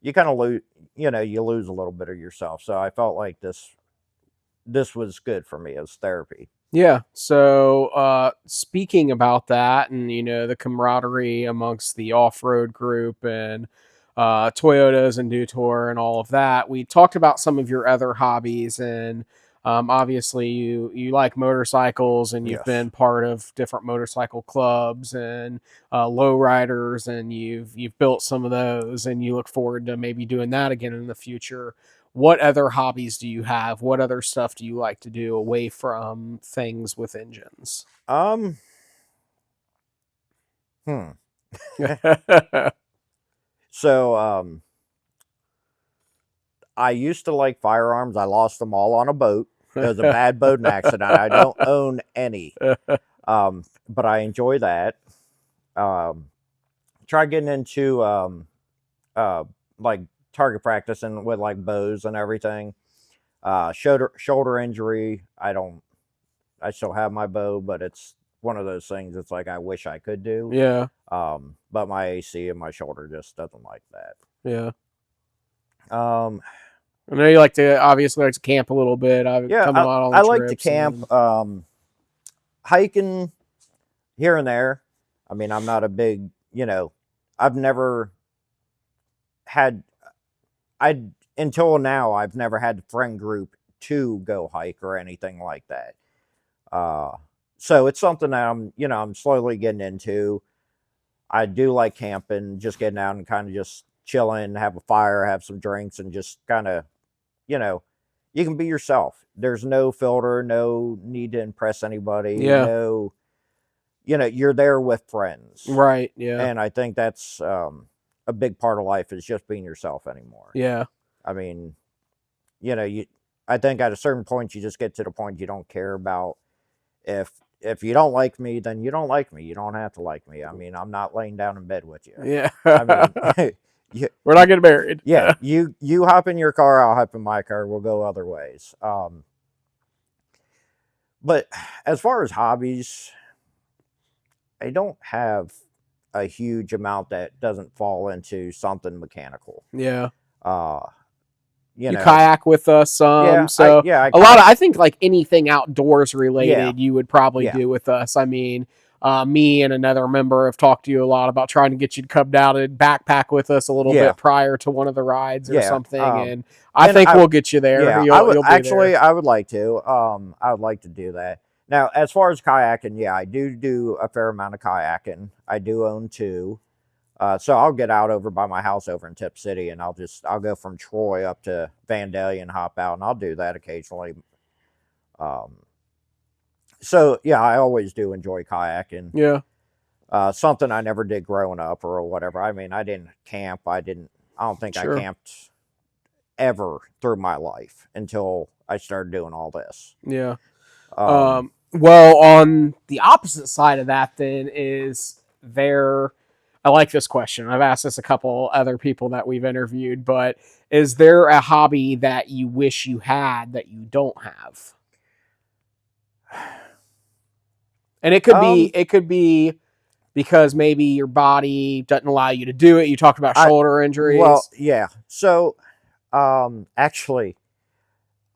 You kind of lose, you lose a little bit of yourself. So I felt like this was good for me as therapy. Yeah. So, speaking about that, and the camaraderie amongst the off-road group and Toyotas and Dotore and all of that, we talked about some of your other hobbies, and obviously you like motorcycles, and you've Yes. been part of different motorcycle clubs and lowriders, and you've built some of those, and you look forward to maybe doing that again in the future. What other hobbies do you have? What other stuff do you like to do away from things with engines? Um, hmm. So, I used to like firearms. I lost them all on a boat. It was a bad boating accident. I don't own any. But I enjoy that. Um, try getting into like target practice and with like bows and everything. Shoulder injury. I still have my bow, but it's one of those things. It's like I wish I could do. Yeah, But my AC and my shoulder just doesn't like that. yeah. Um, I know you obviously like to camp a little bit. I've yeah, come out on I the like to trips. camp. Hiking here and there. I mean, I'm not a big, I've never had, I until now, I've never had a friend group to go hike or anything like that. Uh, so it's something that I'm slowly getting into. I do like camping, just getting out and kind of just chilling, have a fire, have some drinks, and just kind of, you know, you can be yourself. There's no filter, no need to impress anybody, Yeah, no, you're there with friends. right. Yeah, And I think that's a big part of life is just being yourself anymore. yeah, I mean, you I think at a certain point you just get to the point you don't care about if you don't like me, then you don't like me. You don't have to like me. I mean, I'm not laying down in bed with you. yeah. I mean, We're not getting married. yeah, you hop in your car, I'll hop in my car. We'll go other ways. But as far as hobbies, I don't have a huge amount that doesn't fall into something mechanical. Yeah. Uh, You kayak with us some, yeah, so I a lot of I think like anything outdoors related, Yeah. you would probably Yeah. do with us. I mean, me and another member have talked to you a lot about trying to get you to come down and backpack with us a little Yeah. bit prior to one of the rides or Yeah, something, and I and think we'll get you there. Yeah, You'll be actually, there. I would like to. I would like to do that. Now, as far as kayaking, yeah, I do a fair amount of kayaking. I do own two. So I'll get out over by my house over in Tip City, and I'll go from Troy up to Vandalia and hop out, and I'll do that occasionally. Um, so yeah, I always do enjoy kayaking. Yeah. Something I never did growing up or whatever. I mean, I didn't camp. I don't think Sure. I camped ever through my life until I started doing all this. Yeah. Um, Well, on the opposite side of that, then is there. I like this question. I've asked this a couple other people that we've interviewed, but is there a hobby that you wish you had that you don't have? And it could be because maybe your body doesn't allow you to do it. You talked about shoulder injuries. Well, yeah. So, actually,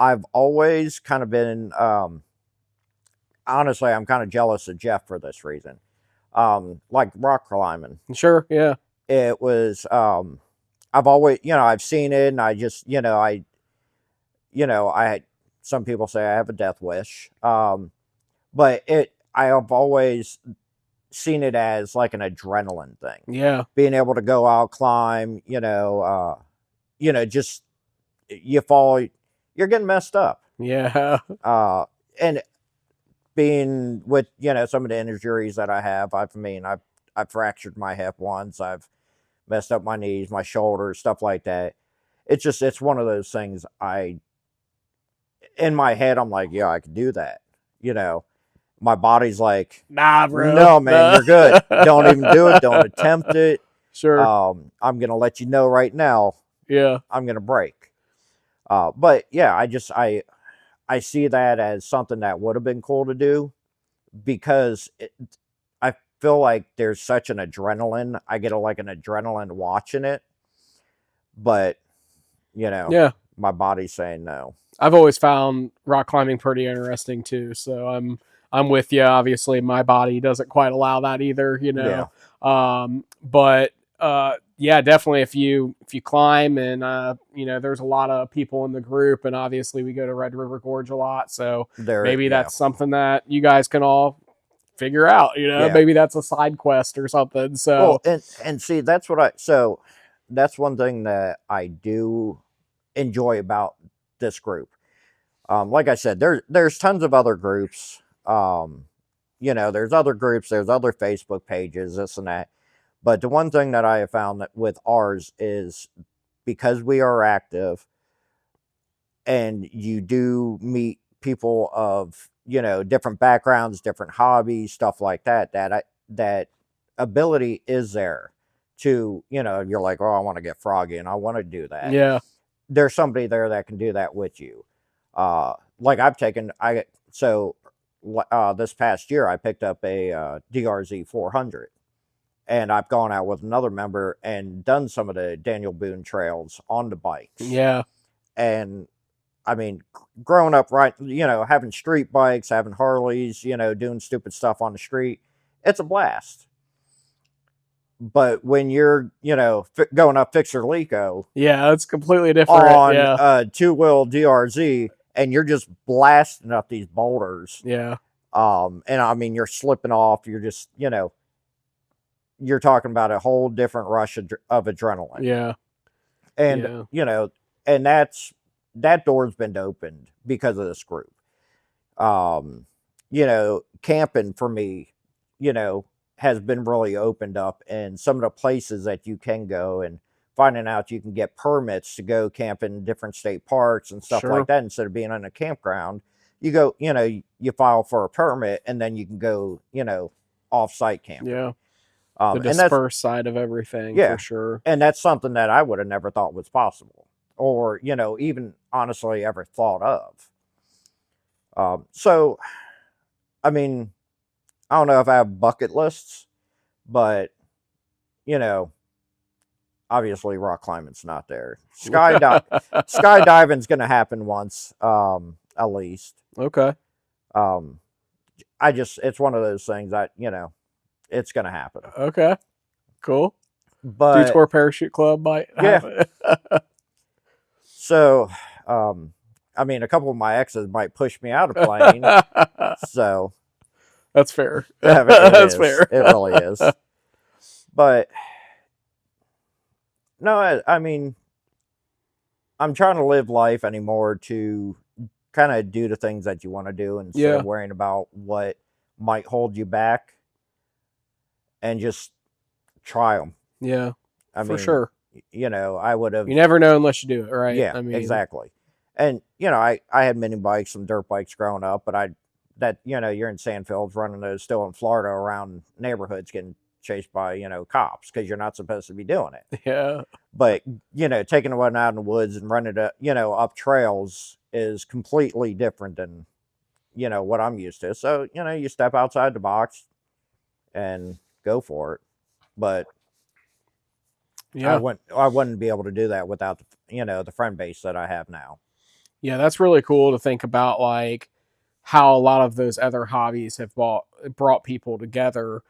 I've always kind of been, honestly, I'm kind of jealous of Jeff for this reason. Like rock climbing. Sure, yeah. It was, I've always, I've seen it and I just, some people say I have a death wish. But I have always seen it as like an adrenaline thing. Yeah. Being able to go out, climb, just you fall, you're getting messed up. Yeah. And being with, some of the injuries that I have, I've fractured my hip once. I've messed up my knees, my shoulders, stuff like that. It's one of those things in my head, I'm like, yeah, I could do that. My body's like, Nah, bro. no, man, Nah. you're good. Don't even do it. Don't attempt it. Sure. I'm going to let you know right now, Yeah. I'm going to break. But yeah, I see that as something that would have been cool to do because I feel like there's such an adrenaline. I get like an adrenaline watching it, but Yeah. my body's saying no. I've always found rock climbing pretty interesting too. So I'm with you. Obviously, my body doesn't quite allow that either. Yeah, But yeah, definitely if you climb and there's a lot of people in the group, and obviously we go to Red River Gorge a lot. So maybe yeah, that's something that you guys can all figure out. yeah. Maybe that's a side quest or something. Well, So and see, that's one thing that I do enjoy about this group. Like I said, there's tons of other groups. There's other groups, there's other Facebook pages, this and that. But the one thing that I have found that with ours is because we are active and you do meet people of, different backgrounds, different hobbies, stuff like that, that ability is there to, you're like, oh, I want to get froggy and I want to do that. yeah, There's somebody there that can do that with you. Like this past year I picked up a DRZ 400, and I've gone out with another member and done some of the Daniel Boone trails on the bikes. yeah, And I mean, growing up, right, having street bikes, having Harleys, doing stupid stuff on the street, it's a blast. But when you're, going up Fixer Lico yeah. It's completely different. on Yeah, a two-wheel DRZ and you're just blasting up these boulders, yeah, and I mean, you're slipping off, you're just, you're talking about a whole different rush of adrenaline. yeah, And, yeah. and that door's been opened because of this group. Camping for me, has been really opened up, and some of the places that you can go and finding out you can get permits to go camp in different state parks and stuff Sure. like that instead of being on a campground. You go, you file for a permit and then you can go, off-site camping. Yeah. The And that's, dispersed side of everything yeah, for sure. and that's something that I would have never thought was possible, or even honestly ever thought of. So, I mean, I don't know if I have bucket lists, but obviously rock climbing's not there. Skydiving's going to happen once, at least. Okay. It's one of those things that it's going to happen. Okay. Cool. But Detour Parachute Club might have it. So, I mean, a couple of my exes might push me out of playing. So That's fair. That's fair. It really is. But no, I mean, I'm trying to live life anymore to kind of do the things that you want to do instead of worrying about what might hold you back, and just try them. Yeah. I for mean, sure. I would have. You never know unless you do it, right? Yeah, I mean, exactly. And I had mini bikes, some dirt bikes growing up, but you're in sandfields running those still in Florida around neighborhoods getting chased by cops because you're not supposed to be doing it. Yeah. But taking one out in the woods and running it up trails is completely different than what I'm used to. So you step outside the box and go for it. But Yeah. I wouldn't be able to do that without the friend base that I have now. Yeah, that's really cool to think about, like how a lot of those other hobbies have brought people together,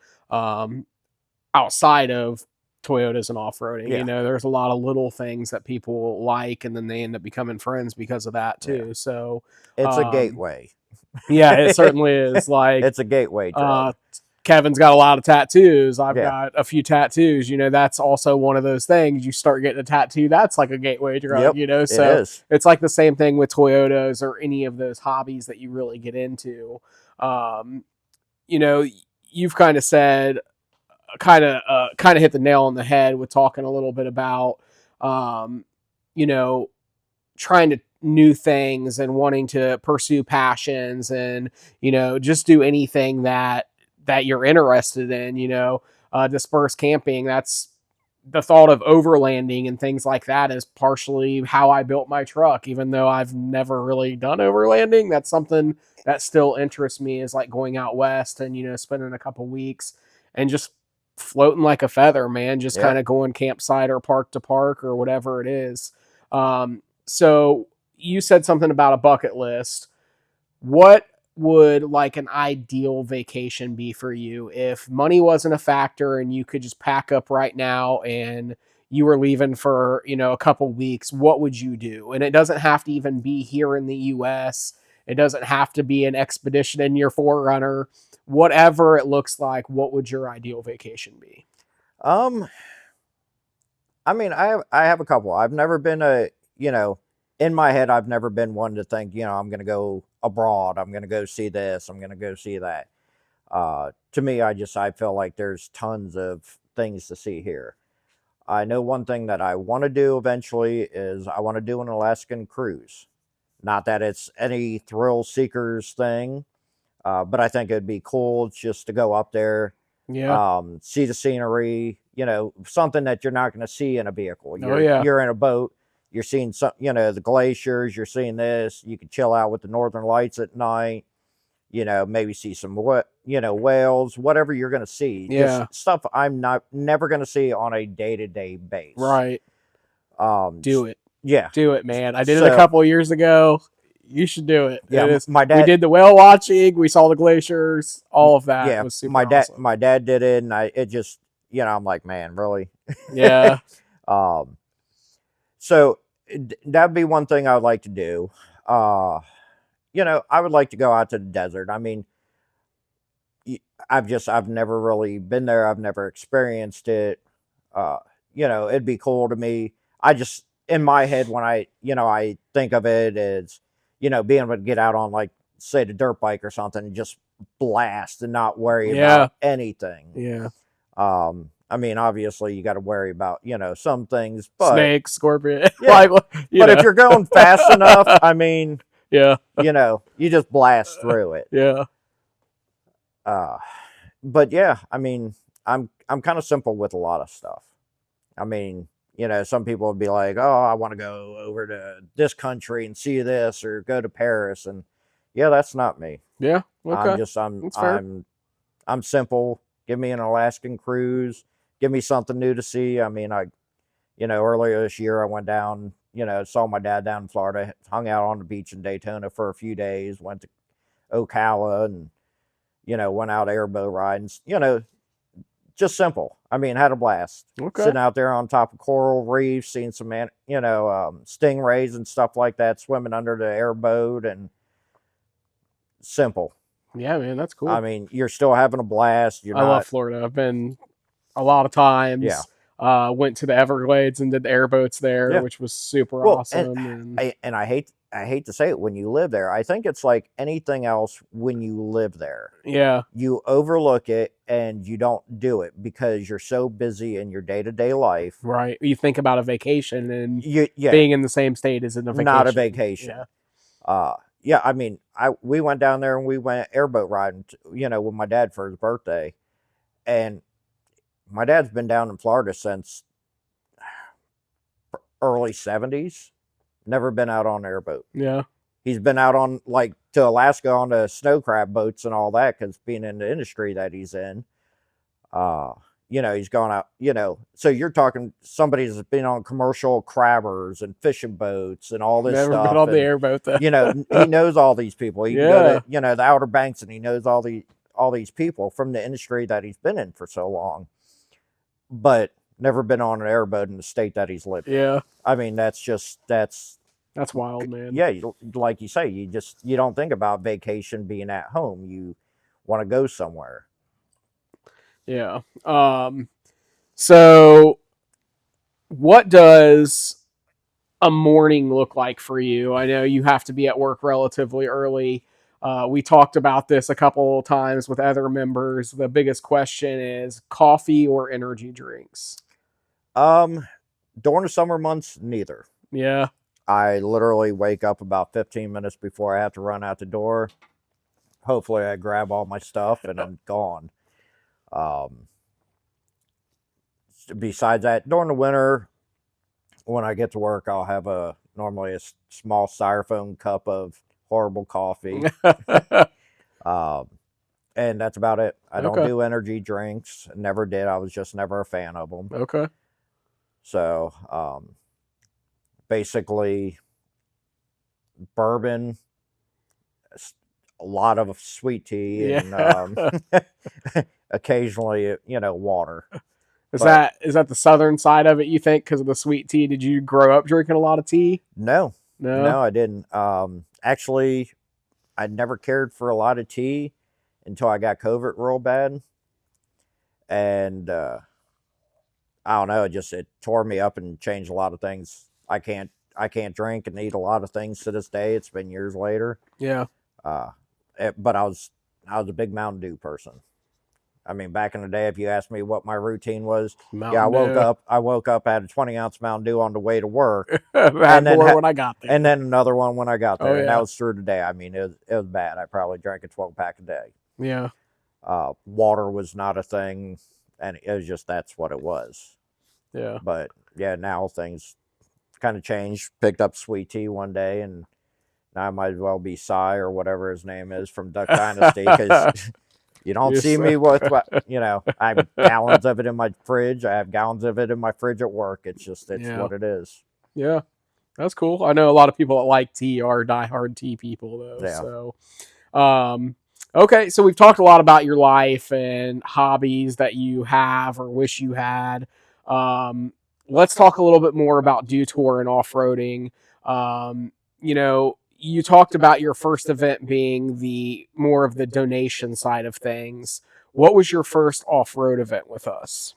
outside of Toyotas and off-roading. Yeah. There's a lot of little things that people like, and then they end up becoming friends because of that too. Yeah. So It's a gateway. Yeah, it certainly is. Like It's a gateway drug. Kevin's got a lot of tattoos. I've Yeah. got a few tattoos. That's also one of those things. You start getting a tattoo, that's like a gateway drug, Yep. It So is. it's like the same thing with Toyotas or any of those hobbies that you really get into. Um, you know, you've kind of said, kind of hit the nail on the head with talking a little bit about, um, you know, trying to new things and wanting to pursue passions and just do anything that you're interested in. Disperse camping, that's the thought of overlanding and things like that is partially how I built my truck. Even though I've never really done overlanding, that's something that still interests me, is like going out west and spending a couple weeks and just floating like a feather, man, just kind Yep. of going campsite or park to park or whatever it is. So you said something about a bucket list. What would like an ideal vacation be for you if money wasn't a factor and you could just pack up right now and you were leaving for, a couple weeks? What would you do? And it doesn't have to even be here in the US. It doesn't have to be an expedition in your Forerunner. Whatever it looks like, what would your ideal vacation be? Um, I mean, I have a couple. I've never been in my head, I've never been one to think, I'm going to go abroad. I'm going to go see this. I'm going to go see that. To me, I feel like there's tons of things to see here. I know one thing that I want to do eventually is I want to do an Alaskan cruise. Not that it's any thrill seekers thing, but I think it'd be cool just to go up there, Yeah. see the scenery, something that you're not going to see in a vehicle. Oh You're yeah. you're in a boat, you're seeing some, the glaciers, you're seeing this. You can chill out with the northern lights at night. Maybe see some whales, whatever you're going to see. Just Yeah. stuff I'm not never going to see on a day-to-day base. Right. Um, Do it. yeah. Do it, man. I did it a So couple of years ago. You should do it. yeah, It is. my We dad. did the whale watching. We saw the glaciers. All of that Yeah, was my super dad. awesome. My dad did it, and it just I'm like, man, really. Yeah. um, so that'd be one thing I would like to do. I would like to go out to the desert. I mean, I've never really been there. I've never experienced it. Uh, it'd be cool to me. I just in my head when I think of it as being able to get out on, like, say, the dirt bike or something and just blast and not worry Yeah. about anything. Yeah. I mean, obviously you got to worry about some things, but Snake, scorpion. yeah. Like, But if you're going fast enough, I mean, yeah. you just blast through it. Yeah. But yeah, I mean, I'm kind of simple with a lot of stuff. I mean, some people would be like, "Oh, I want to go over to this country and see this, or go to Paris," and yeah, that's not me. Yeah. Okay. I'm That's fair. I'm simple. Give me an Alaskan cruise. Give me something new to see. I mean, earlier this year I went down. Saw my dad down in Florida. Hung out on the beach in Daytona for a few days. Went to Ocala and went out airboat riding. Just simple. I mean, had a blast. Okay. Sitting out there on top of coral reefs, seeing some stingrays and stuff like that, swimming under the airboat, and simple. Yeah, man, that's cool. I mean, you're still having a blast. I love Florida. I've been a lot of times. Yeah. Went to the Everglades and did the airboats there, Yeah. which was super Well, awesome. and I hate to say it, when you live there, I think it's like anything else. When you live there, yeah. you overlook it and you don't do it because you're so busy in your day-to-day life. Right. You think about a vacation and Yeah, being in the same state isn't a vacation. not a vacation. Yeah. Yeah, I mean, we went down there and we went airboat riding, with my dad for his birthday, and my dad's been down in Florida since early 70s. Never been out on an airboat. Yeah. He's been out on, like, to Alaska on the snow crab boats and all that, because being in the industry that he's in, he's gone out, so you're talking somebody that's been on commercial crabbers and fishing boats and all this Never stuff. been on the airboat though. He knows all these people. He can go to, the Outer Banks, and he knows all these people from the industry that he's been in for so long, but never been on an airboat in the state that he's lived in. Yeah. I mean, that's wild, man. Yeah, like you say, you don't think about vacation being at home. You want to go somewhere. Yeah. So what does a morning look like for you? I know you have to be at work relatively early. We talked about this a couple of times with other members. The biggest question is coffee or energy drinks. Um, During the summer months, neither. Yeah. I literally wake up about 15 minutes before I have to run out the door. Hopefully, I grab all my stuff and I'm gone. Um, Besides that, during the winter, when I get to work, I'll have normally a small styrofoam cup of horrible coffee. Um, and that's about it. I don't Okay. do energy drinks. Never did. I was just never a fan of them. Okay. So, basically, bourbon, a lot of sweet tea, Yeah. and occasionally, water. Is But that the southern side of it, you think, because of the sweet tea? Did you grow up drinking a lot of tea? no, No. no, I didn't. Actually, I never cared for a lot of tea until I got COVID real bad, and I don't know. It tore me up and changed a lot of things. I can't drink and eat a lot of things to this day. It's been years later. Yeah. Uh, but I was a big Mountain Dew person. I mean, back in the day, if you asked me what my routine was, yeah, Mountain Dew. I woke up, had a 20-ounce Mountain Dew on the way to work, I and had then more when I got and there. then another one when I got Oh there, and that yeah. was through the day. I mean, it was bad. I probably drank a 12-pack a day. Yeah. Water was not a thing, and it was just that's what it was. Yeah. But yeah, now things kind of changed. Picked up sweet tea one day, and now I might as well be Cy or whatever his name is from Duck Dynasty because you don't see Yes. me with I have gallons of it in my fridge. I have gallons of it in my fridge at work. It's Yeah. what it is. Yeah. That's cool. I know a lot of people that like tea are diehard tea people though. Yeah. So, um, okay. So we've talked a lot about your life and hobbies that you have or wish you had. Um, let's talk a little bit more about Dotore and off roading. You talked about your first event being the more of the donation side of things. What was your first off road event with us?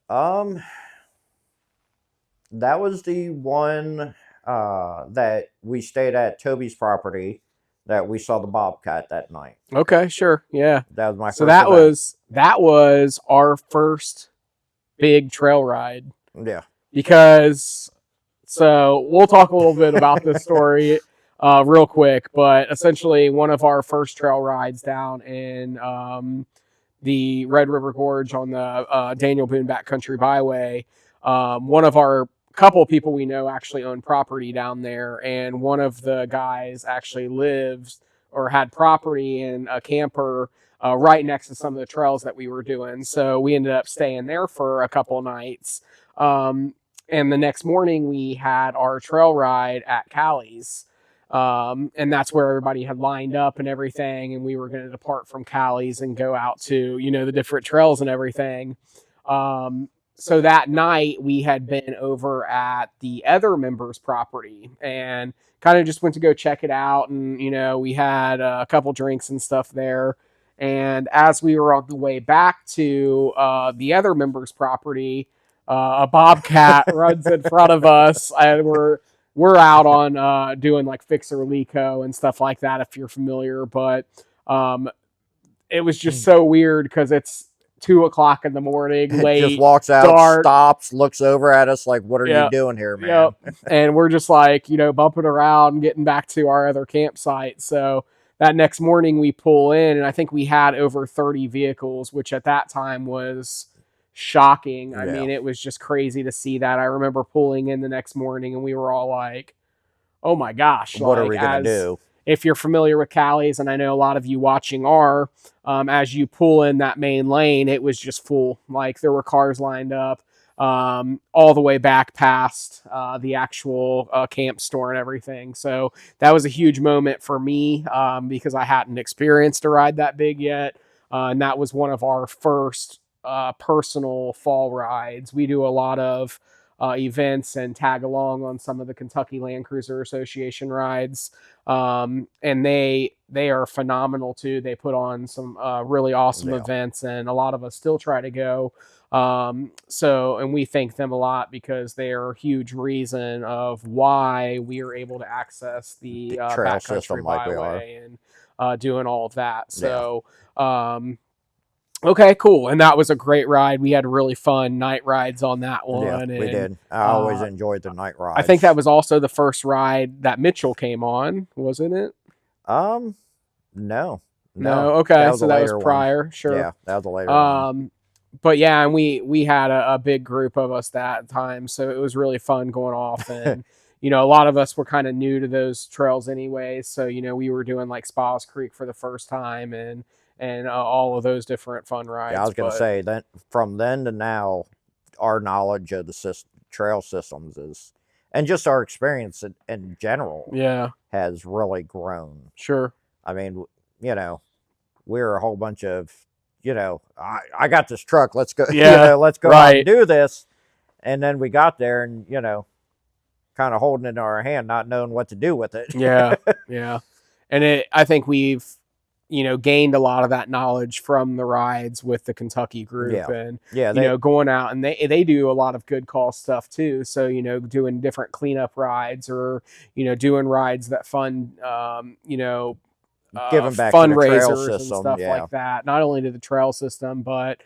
Um, that was the one that we stayed at Toby's property that we saw the bobcat that night. Okay, sure. Yeah. That was my So first that event. was our first big trail ride Yeah. because so we'll talk a little bit about this story real quick, but essentially one of our first trail rides down in the Red River Gorge on the Daniel Boone Backcountry Byway. One of our couple of people we know actually own property down there, and one of the guys actually lives or had property in a camper right next to some of the trails that we were doing. So we ended up staying there for a couple nights. And the next morning we had our trail ride at Callie's. And that's where everybody had lined up and everything, and we were going to depart from Callie's and go out to the different trails and everything. So that night we had been over at the other members' property and kind of just went to go check it out, and we had a couple drinks and stuff there. And as we were on the way back to the other members' property, a bobcat runs in front of us, and we're out on doing like Fixer Lico and stuff like that, if you're familiar. But um, it was just so weird because it's 2 o'clock in the morning, It just late, walks out, dark. stops, looks over at us like, "What are you Yeah. doing here, man?" Yep. And we're just like, bumping around and getting back to our other campsite. So that next morning we pull in, and I think we had over 30 vehicles, which at that time was shocking. I Yeah. mean, it was just crazy to see that. I remember pulling in the next morning and we were all like, oh my gosh, What are like, we gonna as do? if you're familiar with Callie's, and I know a lot of you watching are, as you pull in that main lane, it was just full. Like there were cars lined up all the way back past the actual camp store and everything. So that was a huge moment for me because I hadn't experienced a ride that big yet. And that was one of our first personal fall rides. We do a lot of events and tag along on some of the Kentucky Land Cruiser Association rides. And they are phenomenal too. They put on some really awesome Yeah. events, and a lot of us still try to go. And we thank them a lot because they are a huge reason of why we are able to access the The trail backcountry system like we are. byway and doing all of that. Yeah. So, okay, cool. And that was a great ride. We had really fun night rides on that Yeah, one. we And did. I always enjoyed the night I think that rides. was also the first ride that Mitchell came on, wasn't it? Um, no, no, No. Okay. that was a So that was later one. prior. Sure. Yeah, that was a later one. Um, but yeah, and we had a big group of us that time, so it was really fun going off. And a lot of us were kind of new to those trails anyway, so we were doing like Spas Creek for the first time, and all of those different fun Yeah, I rides. was gonna But say that from then to now, our knowledge of the trail systems is, and just our experience in general, yeah, has really grown. sure, I mean, you know, we're a whole bunch of, I got this truck. Let's go. yeah, Let's go out and right, do this. And then we got there, and kind of holding it in our hand, not knowing what to do with it. yeah, yeah. And I think we've gained a lot of that knowledge from the rides with the Kentucky group. Yeah, And yeah, they, going out, and they do a lot of good call stuff too, so doing different cleanup rides, or doing rides that fund giving back to the trail fundraisers and system. stuff Yeah, like that, not only to the trail system, but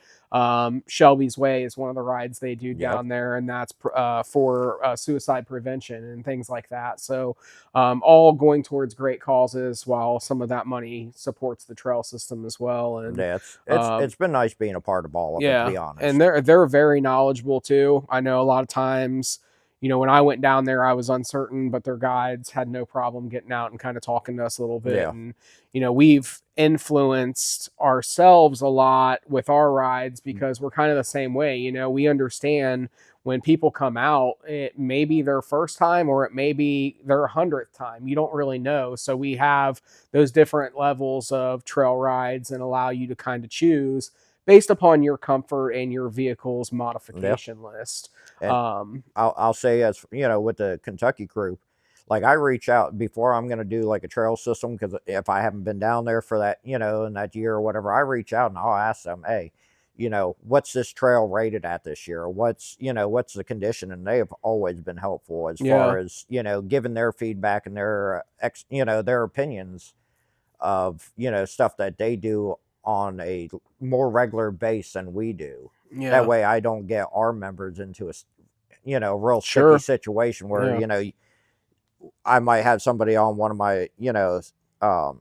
Shelby's Way is one of the rides they do yep, down there, and that's for suicide prevention and things like that. So, all going towards great causes, while some of that money supports the trail system as well. And yeah. It's um, it's been nice being a part of all of it, to yeah, be and honest. they're very knowledgeable too. I know a lot of times, when I went down there, I was uncertain, but their guides had no problem getting out and kind of talking to us a little bit. Yeah, And we've influenced ourselves a lot with our rides because we're kind of the same way. We understand when people come out, it may be their first time or it may be their 100th time. You don't really know. So we have those different levels of trail rides and allow you to kind of choose based upon your comfort and your vehicle's yeah. modification list. And Um, I'll say, as with the Kentucky group, like I reach out before I'm gonna do like a trail system, because if I haven't been down there for that, in that year or whatever, I reach out and I'll ask them, hey, what's this trail rated at this year? What's the condition? And they have always been helpful as yeah, far as giving their feedback and their opinions of stuff that they do on a more regular base than we do. That yeah, way I don't get our members into a real sticky sure, situation where yeah, I might have somebody on one of my um,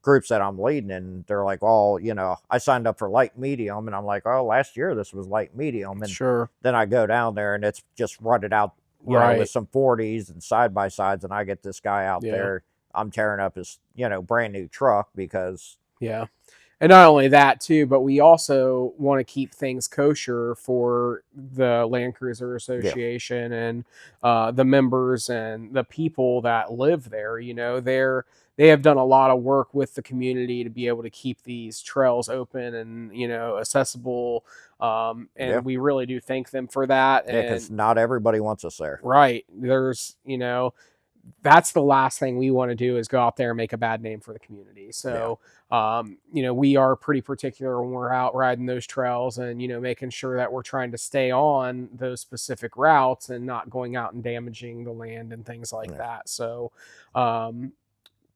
groups that I'm leading, and they're like, well, I signed up for light medium, and I'm like, oh, last year this was light medium, and sure, then I go down there and it's just rutted out, with right, some 40s and side by sides, and I get this guy out yeah, there, I'm tearing up his brand new truck because yeah. And not only that too, but we also want to keep things kosher for the Land Cruiser yeah, Association and the members and the people that live there. They have done a lot of work with the community to be able to keep these trails open and accessible. yeah, And we really do thank them for that. yeah, because And not everybody wants us there. right, there's that's the last thing we want to do is go out there and make a bad name for the community. Yeah, So, we are pretty particular when we're out riding those trails and, making sure that we're trying to stay on those specific routes and not going out and damaging the land and things like yeah. that. So, um,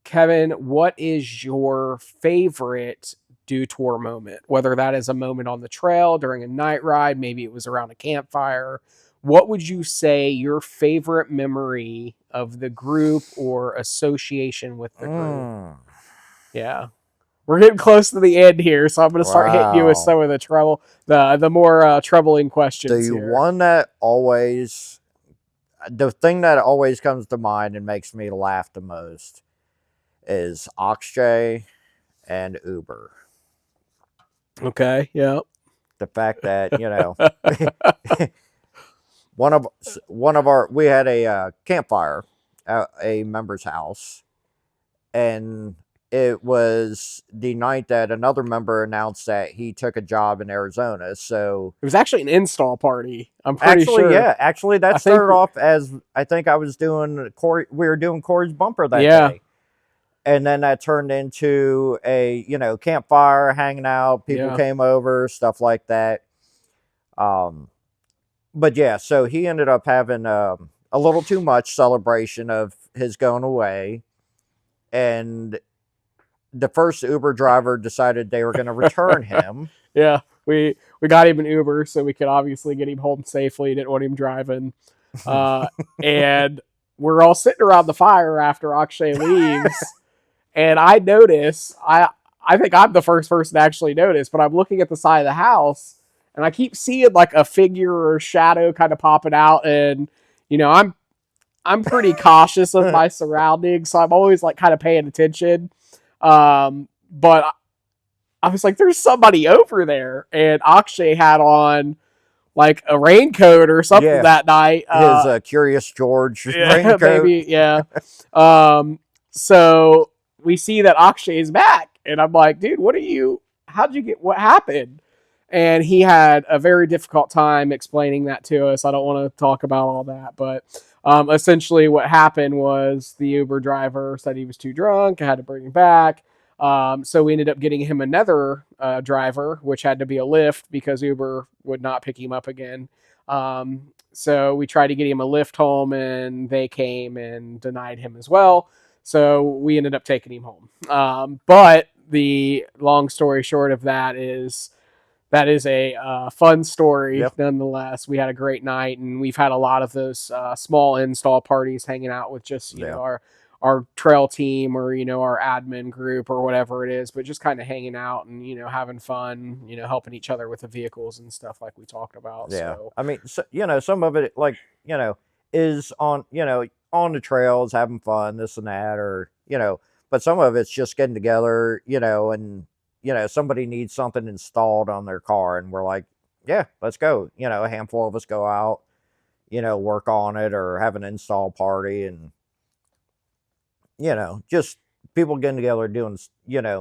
Kevin, what is your favorite do tour moment? Whether that is a moment on the trail during a night ride, maybe it was around a campfire. What would you say your favorite memory of the group or association with the group? Mm, Yeah. We're getting close to the end here, so I'm going to start hitting you with wow. some of the more troubling questions The here. one that always, the thing that always comes to mind and makes me laugh the most is Oxjay and Uber. Okay, yeah. The fact that one of our, we had a campfire at a member's house, and it was the night that another member announced that he took a job in Arizona. So It was actually an install party. I'm pretty actually, sure. yeah, actually that I think. started off as I think I was doing Corey. We were doing Corey's bumper that Yeah. day, and then that turned into a campfire, hanging out. People Yeah. came over, stuff like that. Um, but yeah, so he ended up having a little too much celebration of his going away, and the first Uber driver decided they were going to return him. Yeah. We got him an Uber so we could obviously get him home safely. Didn't want him driving. Uh, and we're all sitting around the fire after Akshay leaves, and I notice I think I'm the first person to actually notice, but I'm looking at the side of the house, and I keep seeing like a figure or shadow kind of popping out, and I'm pretty cautious of my surroundings, so I'm always like kind of paying attention. But I was like, "There's somebody over there," and Akshay had on like a raincoat or something Yeah, that night. his Curious George Yeah, raincoat. maybe, yeah. So we see that Akshay is back, and I'm like, dude, how'd you what happened? And he had a very difficult time explaining that to us. I don't want to talk about all that, but essentially what happened was the Uber driver said he was too drunk. I had to bring him back. So we ended up getting him another driver, which had to be a Lyft because Uber would not pick him up again. So we tried to get him a lift home, and they came and denied him as well. So we ended up taking him home. But the long story short of that is a fun story Yep. nonetheless. We had a great night, and we've had a lot of those small install parties hanging out with just Yeah. our trail team or our admin group or whatever it is, but just kind of hanging out and having fun, helping each other with the vehicles and stuff like we talked about. Yeah. So I mean, so, some of it, like, is on, on the trails, having fun, this and that, or, but some of it's just getting together, and, somebody needs something installed on their car, and we're like, yeah, let's go. A handful of us go out, work on it or have an install party, and, just people getting together doing, I doing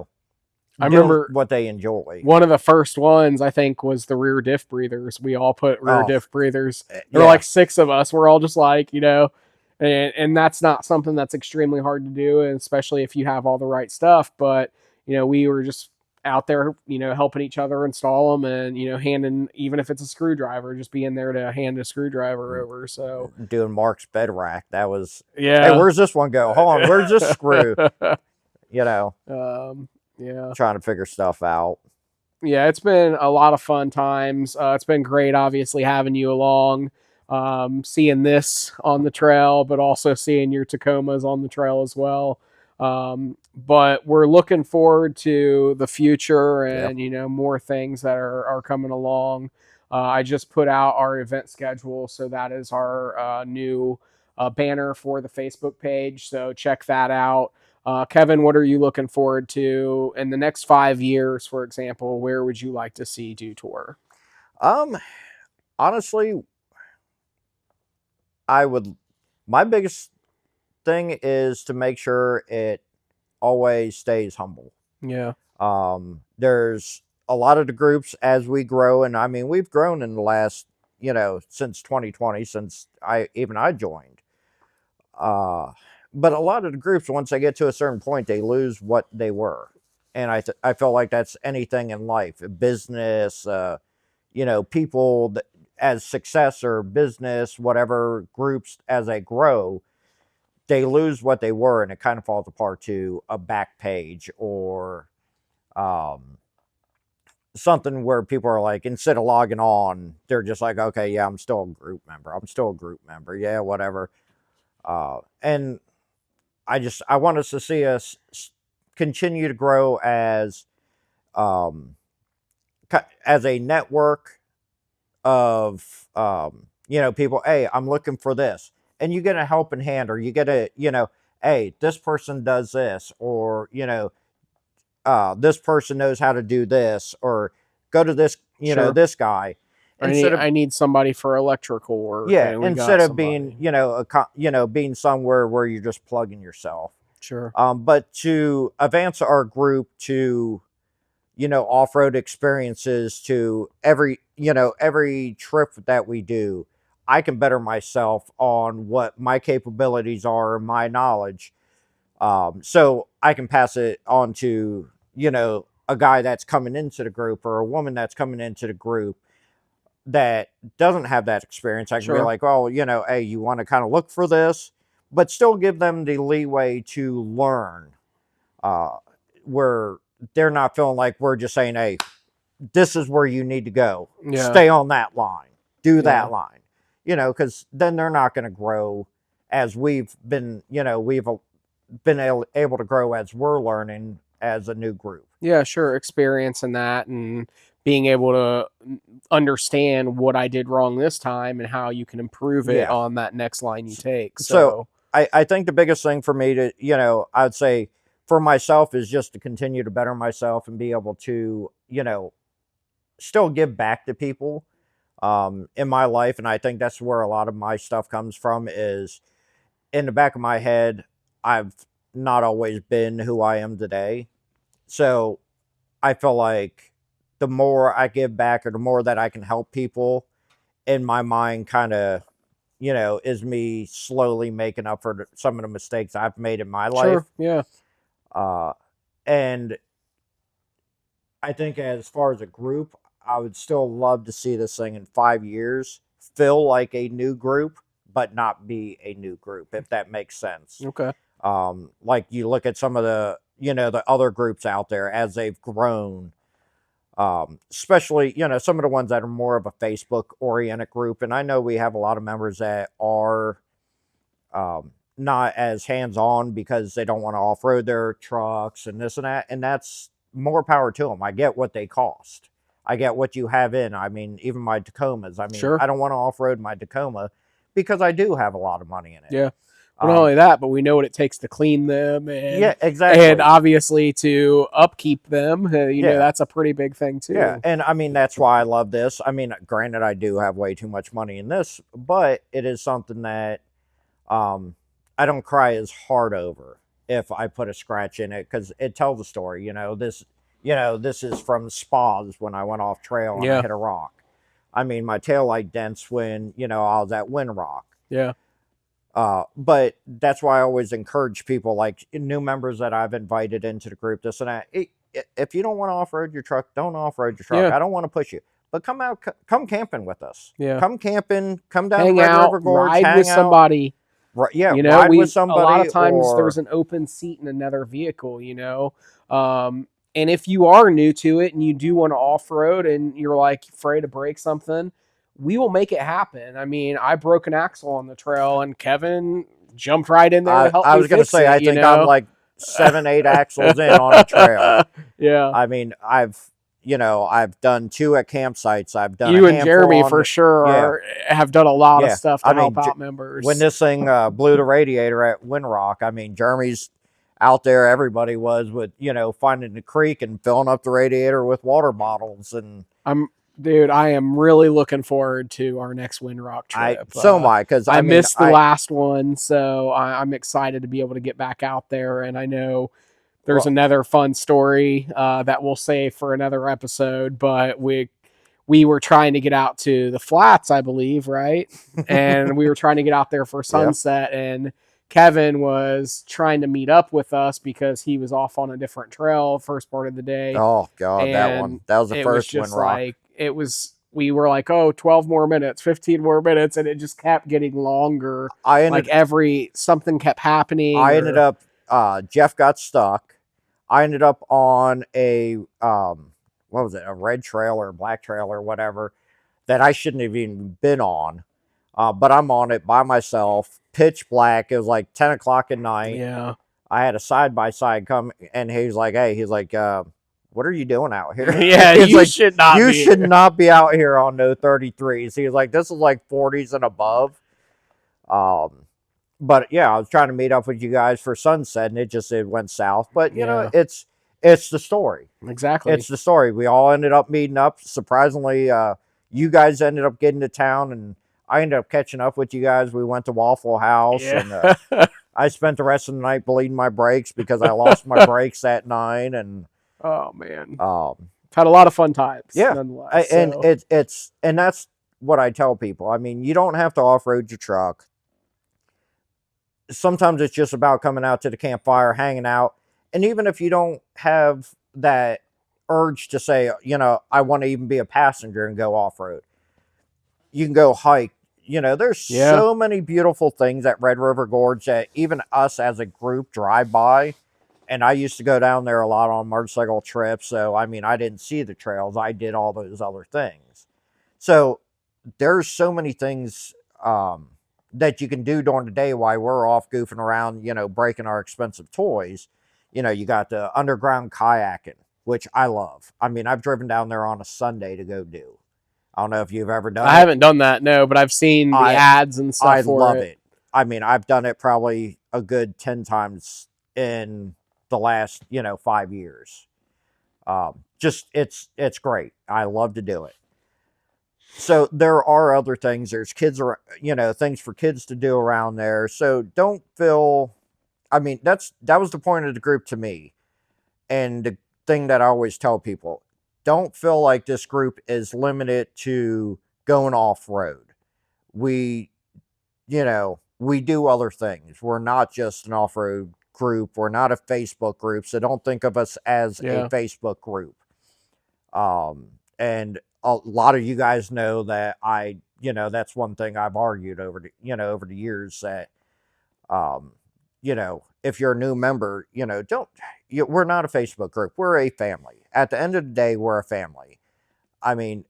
remember what they enjoy. one of the first ones I think was the rear diff breathers. We all put rear Oh, diff breathers. There were yeah. like 6 of us. We're all just like, and that's not something that's extremely hard to do, and especially if you have all the right stuff. But we were just out there, helping each other install them, and handing, even if it's a screwdriver, just being there to hand a screwdriver over. So Doing Mark's bed rack, that was, yeah. hey, where's this one go? Hold on, where's this screw? Yeah. Trying to figure stuff out. Yeah, it's been a lot of fun times. It's been great, obviously, having you along, seeing this on the trail, but also seeing your Tacomas on the trail as well. But we're looking forward to the future and, more things that are coming along. I just put out our event schedule, so that is our new banner for the Facebook page. So check that out. Kevin, what are you looking forward to in the next 5 years, for example? Where would you like to see Dotore? Honestly, my biggest thing is to make sure it always stays humble. Yeah. There's a lot of the groups as we grow, and I mean, we've grown in the last, since 2020, since I joined. But a lot of the groups, once they get to a certain point, they lose what they were. And I feel like that's anything in life, business, people that, as success or business, whatever groups as they grow, they lose what they were, and it kind of falls apart to a back page or something where people are like, instead of logging on, they're just like, okay, yeah, I'm still a group member. Yeah, whatever. And I want us to see us continue to grow as a network of people. Hey, I'm looking for this, and you get a helping hand, or you get a hey, this person does this, or this person knows how to do this, or go to this Sure. this guy. I need somebody for electrical work. Yeah, instead of being being somewhere where you're just plugging yourself. Sure. But to advance our group to, off-road experiences, to every trip that we do, I can better myself on what my capabilities are and my knowledge, so I can pass it on to, a guy that's coming into the group or a woman that's coming into the group that doesn't have that experience. I can be Sure. like, oh, hey, you want to kind of look for this, but still give them the leeway to learn, uh, where they're not feeling like we're just saying, hey, this is where you need to go. Yeah. Stay on that line. Do Yeah. that line. Because then they're not going to grow as we've been, we've been able to grow as we're learning as a new group. Yeah, sure. Experience in that and being able to understand what I did wrong this time and how you can improve it Yeah. on that next line you take. So So, I think the biggest thing for me to, I'd say for myself is just to continue to better myself and be able to, still give back to people in my life. And I think that's where a lot of my stuff comes from, is in the back of my head, I've not always been who I am today. So I feel like the more I give back or the more that I can help people, in my mind kind of, is me slowly making up for some of the mistakes I've made in my life. sure. Yeah. Uh, and I think as far as a group, I would still love to see this thing in 5 years feel like a new group, but not be a new group, if that makes sense. Okay. Like you look at some of the, the other groups out there as they've grown, especially, some of the ones that are more of a Facebook oriented group. And I know we have a lot of members that are not as hands on because they don't want to off road their trucks and this and that. And that's more power to them. I get what they cost. I get what you have in. I mean, even my Tacomas. I mean, Sure. I don't want to off road my Tacoma because I do have a lot of money in it. Yeah. Well, not only that, but we know what it takes to clean them, and yeah, exactly, and obviously to upkeep them. You know, Yeah. that's a pretty big thing too. Yeah, and I mean that's why I love this. I mean, granted, I do have way too much money in this, but it is something that I don't cry as hard over if I put a scratch in it, because it tells a story. This is from spas when I went off trail and I Yeah. hit a rock. I mean, my taillight dents when I was at Windrock. Yeah. But that's why I always encourage people, like new members that I've invited into the group, this and that. If you don't want to off-road your truck, don't off-road your truck. Yeah. I don't want to push you, but come camping with us. Yeah. Come camping, come down Hang Red out, River Gorge, ride hang with out. somebody. Right, yeah, You know, ride with somebody. A lot of times or, there's an open seat in another vehicle. And if you are new to it and you do want to off road and you're like afraid to break something, we will make it happen. I mean, I broke an axle on the trail and Kevin jumped right in there to help me. I was going to say, I think I'm like 7-8 axles in on a trail. Yeah. I mean, I've done 2 at campsites. I've done you a and Jeremy on, for sure have done a lot of stuff to help out members. When this thing blew the radiator at Windrock, I mean, Jeremy's out there. Everybody was with finding the creek and filling up the radiator with water bottles. And I am really looking forward to our next Windrock trip. Am I, because I missed the last one, so I'm excited to be able to get back out there. And I know there's another fun story that we'll save for another episode, but we were trying to get out to the flats, I believe, right? And we were trying to get out there for sunset, and Kevin was trying to meet up with us because he was off on a different trail first part of the day. Oh God, that was the first one. We were like, 12 more minutes, 15 more minutes, and it just kept getting longer. Something kept happening. Ended up, Jeff got stuck. I ended up on a, what was it, a red trail or a black trail or whatever that I shouldn't have even been on. But I'm on it by myself, pitch black. It was like 10 o'clock at night. Yeah. I had a side-by-side come, and he's like, what are you doing out here? Yeah, you should not be out here on no 33s. He was like, this is like 40s and above. But yeah, I was trying to meet up with you guys for sunset, and it went south. But you know, it's the story. Exactly. It's the story. We all ended up meeting up. Surprisingly, you guys ended up getting to town, and I ended up catching up with you guys. We went to Waffle House, Yeah. and I spent the rest of the night bleeding my brakes because I lost my brakes that night. And Oh man, um, had a lot of fun times, yeah, nonetheless. and So it's and that's what I tell people. I mean, you don't have to off road your truck. Sometimes it's just about coming out to the campfire, hanging out, and even if you don't have that urge to say, I want to even be a passenger and go off road, you can go hike. There's yeah, so many beautiful things at Red River Gorge that even us as a group drive by. And I used to go down there a lot on motorcycle trips. So, I mean, I didn't see the trails. I did all those other things. So, there's so many things that you can do during the day while we're off goofing around, breaking our expensive toys. You got the underground kayaking, which I love. I mean, I've driven down there on a Sunday to go do. I don't know if you've ever done I it. haven't done that, no, but I've seen the I ads and stuff I for love it. it. I mean, I've done it probably a good 10 times in the last, 5 years. Just it's great. I love to do it. So there are other things. There's kids are things for kids to do around there. So don't feel. I mean, that was the point of the group to me, and the thing that I always tell people: don't feel like this group is limited to going off road. We we do other things. We're not just an off road group. We're not a Facebook group. So don't think of us as a Yeah, Facebook group. And a lot of you guys know that that's one thing I've argued over the years that, if you're a new member, we're not a Facebook group. We're a family. At the end of the day, we're a family. I mean,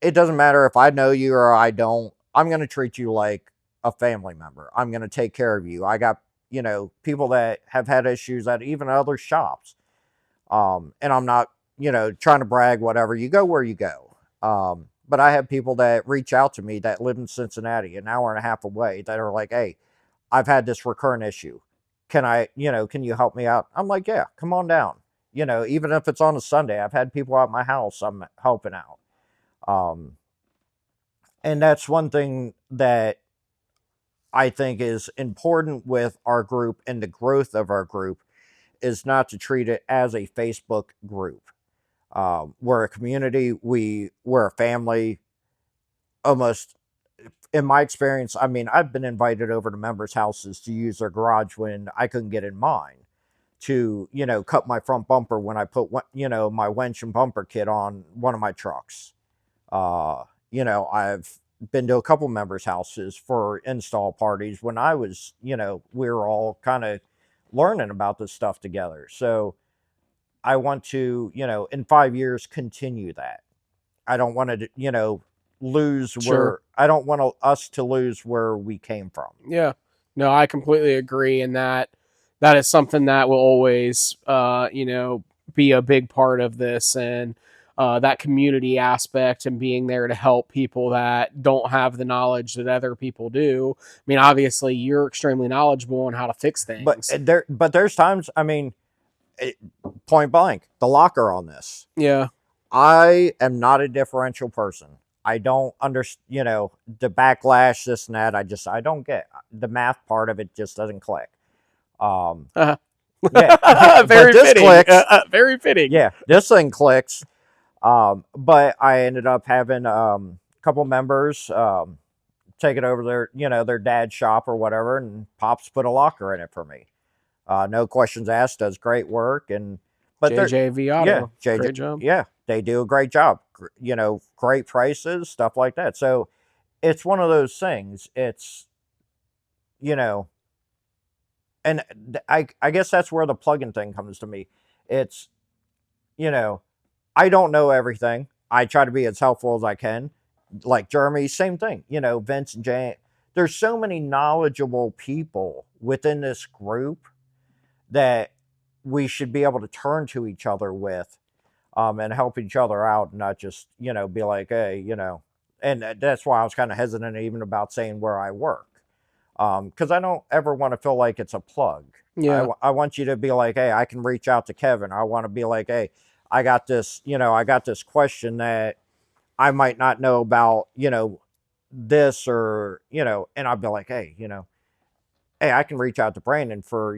it doesn't matter if I know you or I don't. I'm going to treat you like a family member. I'm going to take care of you. I got, people that have had issues at even other shops. And I'm not, trying to brag, whatever. You go where you go. But I have people that reach out to me that live in Cincinnati, an hour and a half away, that are like, hey, I've had this recurrent issue. Can you help me out? I'm like, yeah, come on down. Even if it's on a Sunday, I've had people at my house I'm helping out. Um, and that's one thing that I think is important with our group and the growth of our group is not to treat it as a Facebook group. We're a community. We're a family. Almost, in my experience, I mean, I've been invited over to members' houses to use their garage when I couldn't get in mine. To cut my front bumper when I put my winch and bumper kit on one of my trucks. I've been to a couple members' houses for install parties when I was, we were all kind of learning about this stuff together. So I want to, in 5 years, continue that. I don't want to, lose sure. where I don't want us to lose where we came from. Yeah. No, I completely agree, and that is something that will always, be a big part of this, and that community aspect and being there to help people that don't have the knowledge that other people do. I mean, obviously, you're extremely knowledgeable on how to fix But things. there's times, I mean, point blank, the locker on this. Yeah. I am not a differential person. I don't understand, the backlash, this and that. I don't get the math part of it. Just doesn't click. Um, yeah, but Very this fitting. clicks. Very fitting. Yeah, this thing clicks. But I ended up having a couple members take it over their dad's shop or whatever, and Pops put a locker in it for me. No questions asked. Does great work, and but they're JJV yeah, Auto. JJ, Great job. yeah, they do a great job. Great prices, stuff like that. So it's one of those things. It's you know, and I guess that's where the plug-in thing comes to me. It's you know, I don't know everything. I try to be as helpful as I can. Like Jeremy, same thing. Vince and Jay. There's so many knowledgeable people within this group that we should be able to turn to each other with, and help each other out, and not just be like, hey, and that's why I was kind of hesitant even about saying where I work, because I don't ever want to feel like it's a plug. Yeah. I want you to be like, hey, I can reach out to Kevin. I want to be like, hey, I got this question that I might not know about, this, or, and I'd be like, hey, hey, I can reach out to Brandon for,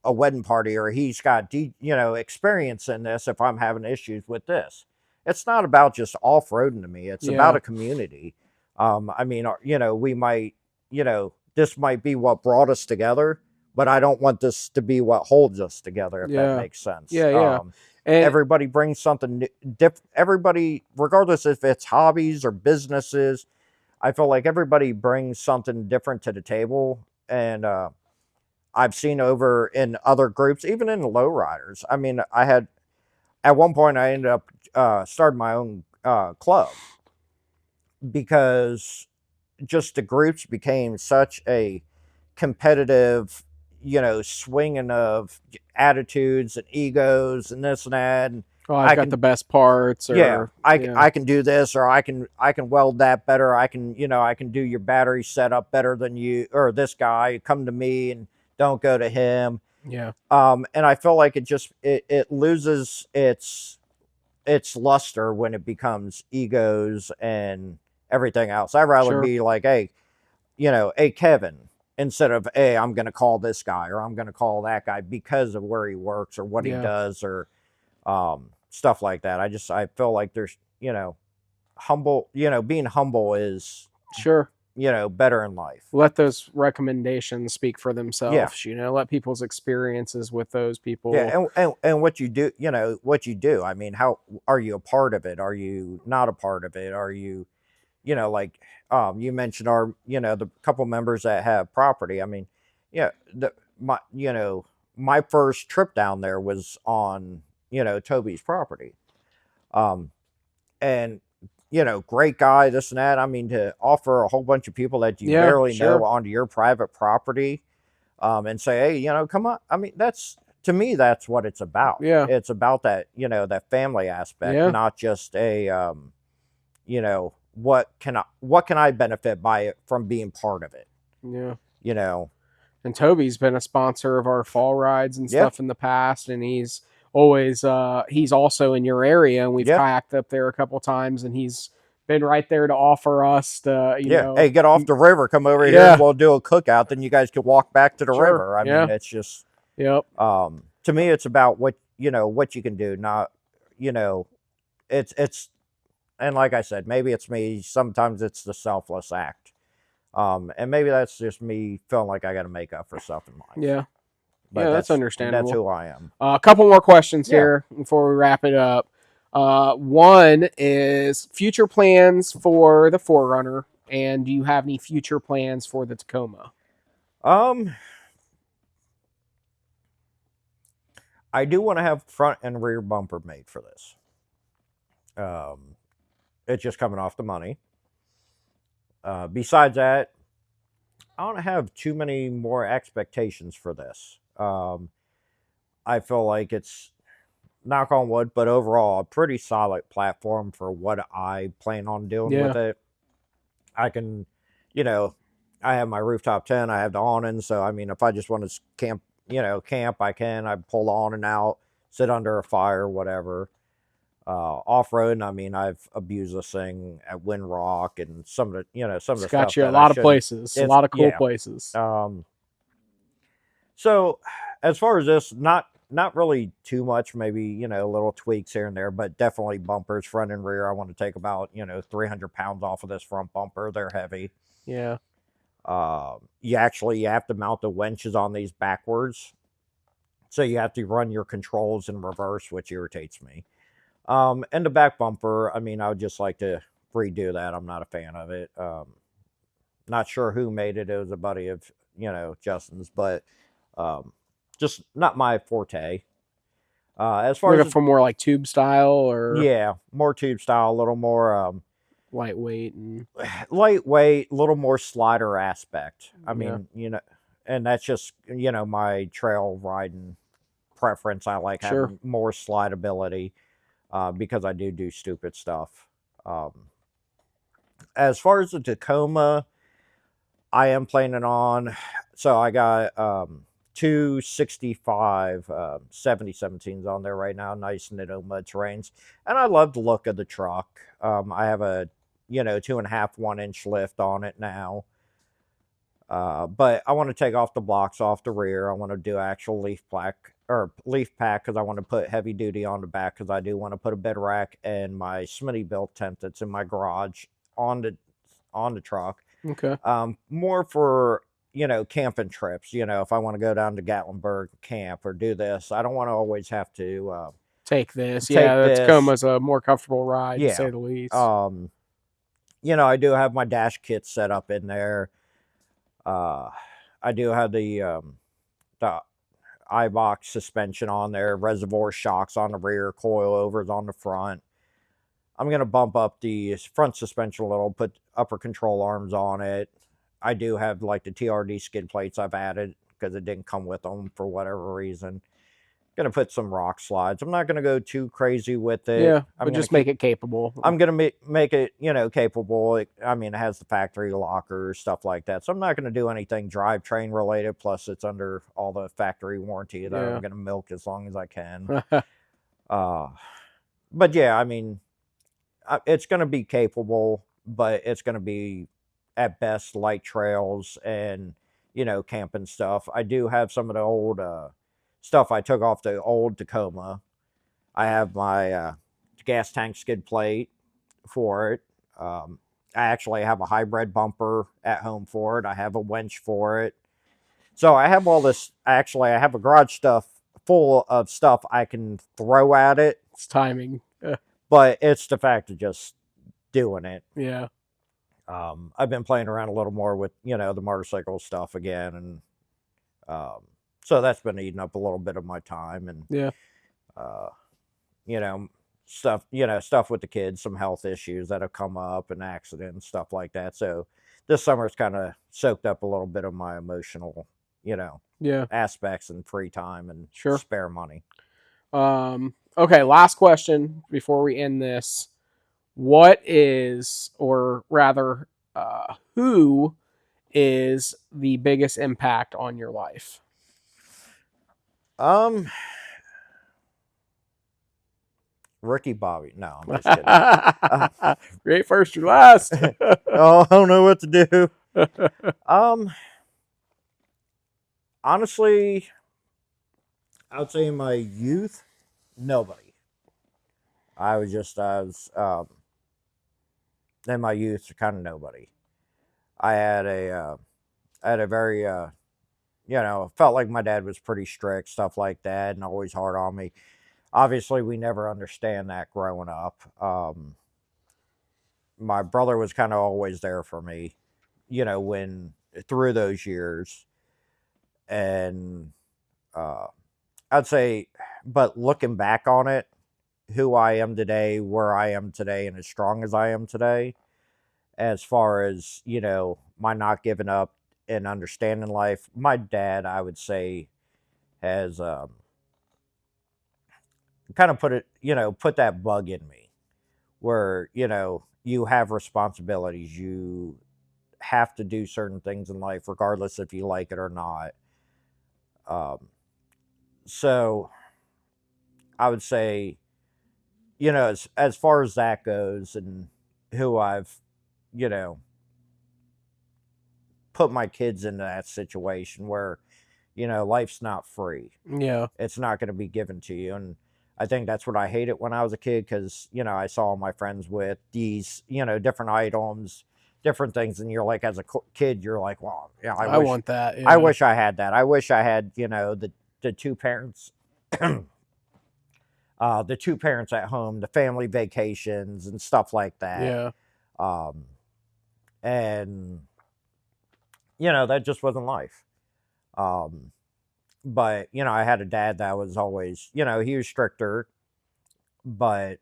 a wedding party, or he's got, experience in this if I'm having issues with this. It's not about just off-roading to me. It's about Yeah. a community. I mean, we might, this might be what brought us together, but I don't want this to be what holds us together, if that Yeah. makes sense. Yeah. Yeah. And Everybody brings something different. Everybody, regardless if it's hobbies or businesses, I feel like everybody brings something different to the table. And I've seen over in other groups, even in lowriders. I mean, I had at one point I ended up starting my own club, because just the groups became such a competitive, swinging of attitudes and egos and this and that. And oh, I've I got the can, best parts, yeah, or yeah. I can do this, or I can weld that better. I can do your battery setup better than you, or this guy. Come to me and don't go to him. Yeah. And I feel like it loses its luster when it becomes egos and everything else. I'd rather Sure. be like, hey, hey, Kevin, instead of, hey, I'm going to call this guy, or I'm going to call that guy because of where he works or what he Yeah. does, or stuff like that. I feel like there's, humble, being humble is, Sure. better in life. Let those recommendations speak for Yeah. themselves. Let people's experiences with those Yeah. people. And what you do, what you do. I mean, how are you a part of it? Are you not a part of it? Are you, like, you mentioned our, the couple members that have property. I mean, yeah, my first trip down there was on, Toby's property. Um, and, great guy, this and that. I mean, to offer a whole bunch of people that you Yeah. barely know Sure. onto your private property, and say, hey, come on. I mean, to me, that's what it's about. Yeah. It's about that, that family aspect, Yeah. not just a, what can I benefit by it from being part of it? Yeah. You know, And Toby's been a sponsor of our fall rides and yeah, stuff in the past, and he's also in your area, and we've yeah, kayaked up there a couple times, and he's been right there to offer us to, yeah. Hey, get off the river, come over here, and yeah, we'll do a cookout. Then you guys can walk back to the sure, river. I mean, yeah, it's just, yep, to me, it's about what you can do, not, you know, it's, and like I said, maybe it's me. Sometimes it's the selfless act. And maybe that's just me feeling like I got to make up for stuff in life. yeah, But yeah, that's that's understandable. who I am. A couple more questions Yeah. here before we wrap it up. One is future plans for the Forerunner, and do you have any future plans for the Tacoma? Um, I do want to have front and rear bumper made for this. Um, it's just coming off the money. Besides that, I don't have too many more expectations for this. I feel like it's, knock on wood, but overall a pretty solid platform for what I plan on doing with Yeah, it. I can, you know, I have my rooftop tent, I have the awning, so I mean, if I just want to camp, I can. I pull the awning out, sit under a fire, whatever. Off road, I mean, I've abused this thing at Wind Rock and some of it's the got stuff you a that I lot of shouldn't. places, a It's lot of cool yeah. places. So as far as this, not really too much. Maybe little tweaks here and there, but definitely bumpers, front and rear. I want to take about 300 pounds off of this front bumper. They're heavy. Yeah, You have to mount the winches on these backwards, so you have to run your controls in reverse, which irritates me. And the back bumper, I mean, I would just like to redo that. I'm not a fan of it. Not sure who made it. It was a buddy of Justin's, but um, just not my forte. As far looking as, for more like tube style or yeah, more tube style, a little more lightweight and lightweight, a little more slider aspect. I yeah, mean, and that's just my trail riding preference. I like sure. having more slidability, because I do stupid stuff. Um, as far as the Tacoma, I am planning on. So I got two 65 7017s on there right now, nice Nitto mud terrains, and I love the look of the truck. I have a 2.5 1-inch lift on it now. But I want to take off the blocks off the rear. I want to do actual leaf pack because I want to put heavy duty on the back because I do want to put a bed rack and my Smitty built tent that's in my garage on the truck. Okay. More for camping trips. If I want to go down to Gatlinburg camp or do this, I don't want to always have to Take this. take Yeah, the this. Tacoma's a more comfortable ride, to Yeah. say the least. I do have my dash kit set up in there. I do have the iBox suspension on there, reservoir shocks on the rear, coilovers on the front. I'm going to bump up the front suspension a little, put upper control arms on it. I do have like the TRD skid plates I've added because it didn't come with them for whatever reason. Going to put some rock slides. I'm not going to go too crazy with it. Yeah, I'm but just make it capable. I'm going to make it, capable. It has the factory lockers, stuff like that. So I'm not going to do anything drivetrain related. Plus, it's under all the factory warranty that I'm going to milk as long as I can. But yeah, it's going to be capable, but it's going to be at best light trails and, camping stuff. I do have some of the old stuff I took off the old Tacoma. I have my gas tank skid plate for it. I actually have a hybrid bumper at home for it. I have a winch for it. So I have all this. Actually, I have a garage stuff full of stuff I can throw at it. It's timing. But it's the fact of just doing it. Yeah. I've been playing around a little more with, the motorcycle stuff again. And so that's been eating up a little bit of my time. And, yeah. Stuff with the kids, some health issues that have come up and accidents, stuff like that. So this summer's kind of soaked up a little bit of my emotional, aspects and free time and spare money. Okay, last question before we end this. What is, or rather, who is the biggest impact on your life? Ricky Bobby. No, I'm just kidding. Great first or last. Oh, I don't know what to do. Honestly, I would say in my youth, nobody. I was in my youth, kind of nobody. I had a very, felt like my dad was pretty strict, stuff like that, and always hard on me. Obviously, we never understand that growing up. My brother was kind of always there for me, when through those years. And I'd say, but looking back on it, who I am today, where I am today, and as strong as I am today, as far as, my not giving up and understanding life, my dad, I would say, has kind of put that bug in me where, you have responsibilities. You have to do certain things in life, regardless if you like it or not. So I would say, as far as that goes and who I've, put my kids into that situation where, life's not free. Yeah. It's not going to be given to you. And I think that's what I hated when I was a kid because, I saw my friends with these, different items, different things. And you're like, as a kid, you're like, well, yeah, I want that. Yeah. I wish I had that. I wish I had, the two parents, the two parents at home, the family vacations and stuff like that. Yeah. And, that just wasn't life. But, I had a dad that was always, he was stricter, but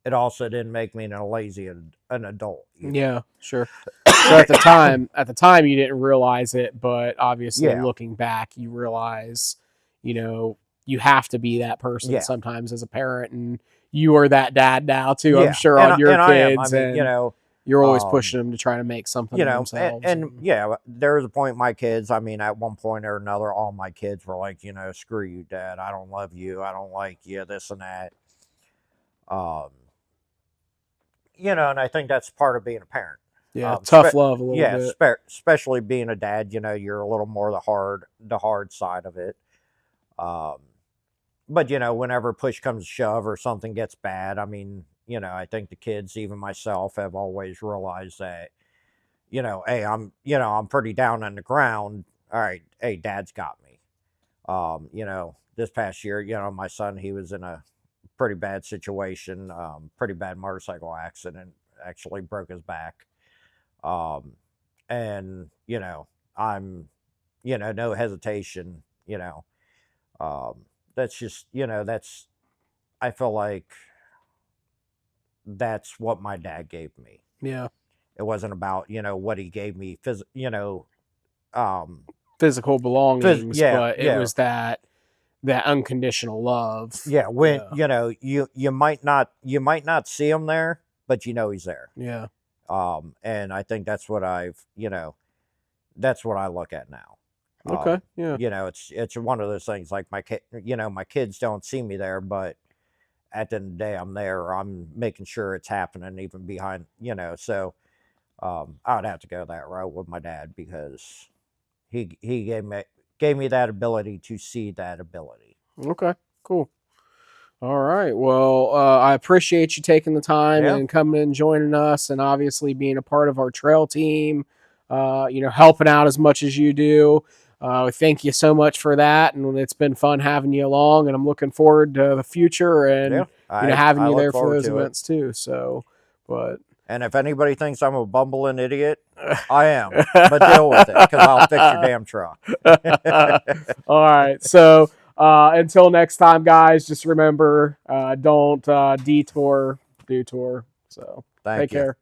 it also didn't make me a lazy an adult. Yeah, sure. So at the time you didn't realize it, but obviously looking back, you realize, you have to be that person sometimes as a parent, and you are that dad now too. I'm sure on your kids, you're always pushing them to try to make something of themselves. And there was a point my kids, at one point or another, all my kids were like, screw you, Dad. I don't love you. I don't like you, this and that. and I think that's part of being a parent. Yeah, tough love a little Yeah, bit. especially being a dad, you're a little more the hard side of it. Um, but whenever push comes to shove or something gets bad, I mean, I think the kids, even myself, have always realized that, hey, I'm pretty down on the ground. All right, hey, dad's got me. This past year, my son, he was in a pretty bad situation, pretty bad motorcycle accident, actually broke his back. Um, and, I'm, no hesitation, um, that's just, I feel like that's what my dad gave me. Yeah. It wasn't about, what he gave me, Physical belongings, yeah, but it yeah, was that unconditional love. yeah. When, Yeah. you might not see him there, but he's there. Yeah. And I think that's what that's what I look at now. Okay. Yeah. It's one of those things like my kids don't see me there, but at the end of the day, I'm there. I'm making sure it's happening, even behind, so, I would have to go that route with my dad because he gave me that ability to see that ability. Okay. Cool. All right. Well, I appreciate you taking the time Yeah. and coming and joining us, and obviously being a part of our trail team. Helping out as much as you do. Thank you so much for that, and it's been fun having you along. And I'm looking forward to the future, Yeah. and having I you look there for forward those to it. events too. So, but And if anybody thinks I'm a bumbling idiot, I am. But deal with it because I'll fix your damn truck. all right. So until next time, guys, just remember don't detour. So Thank take you. care.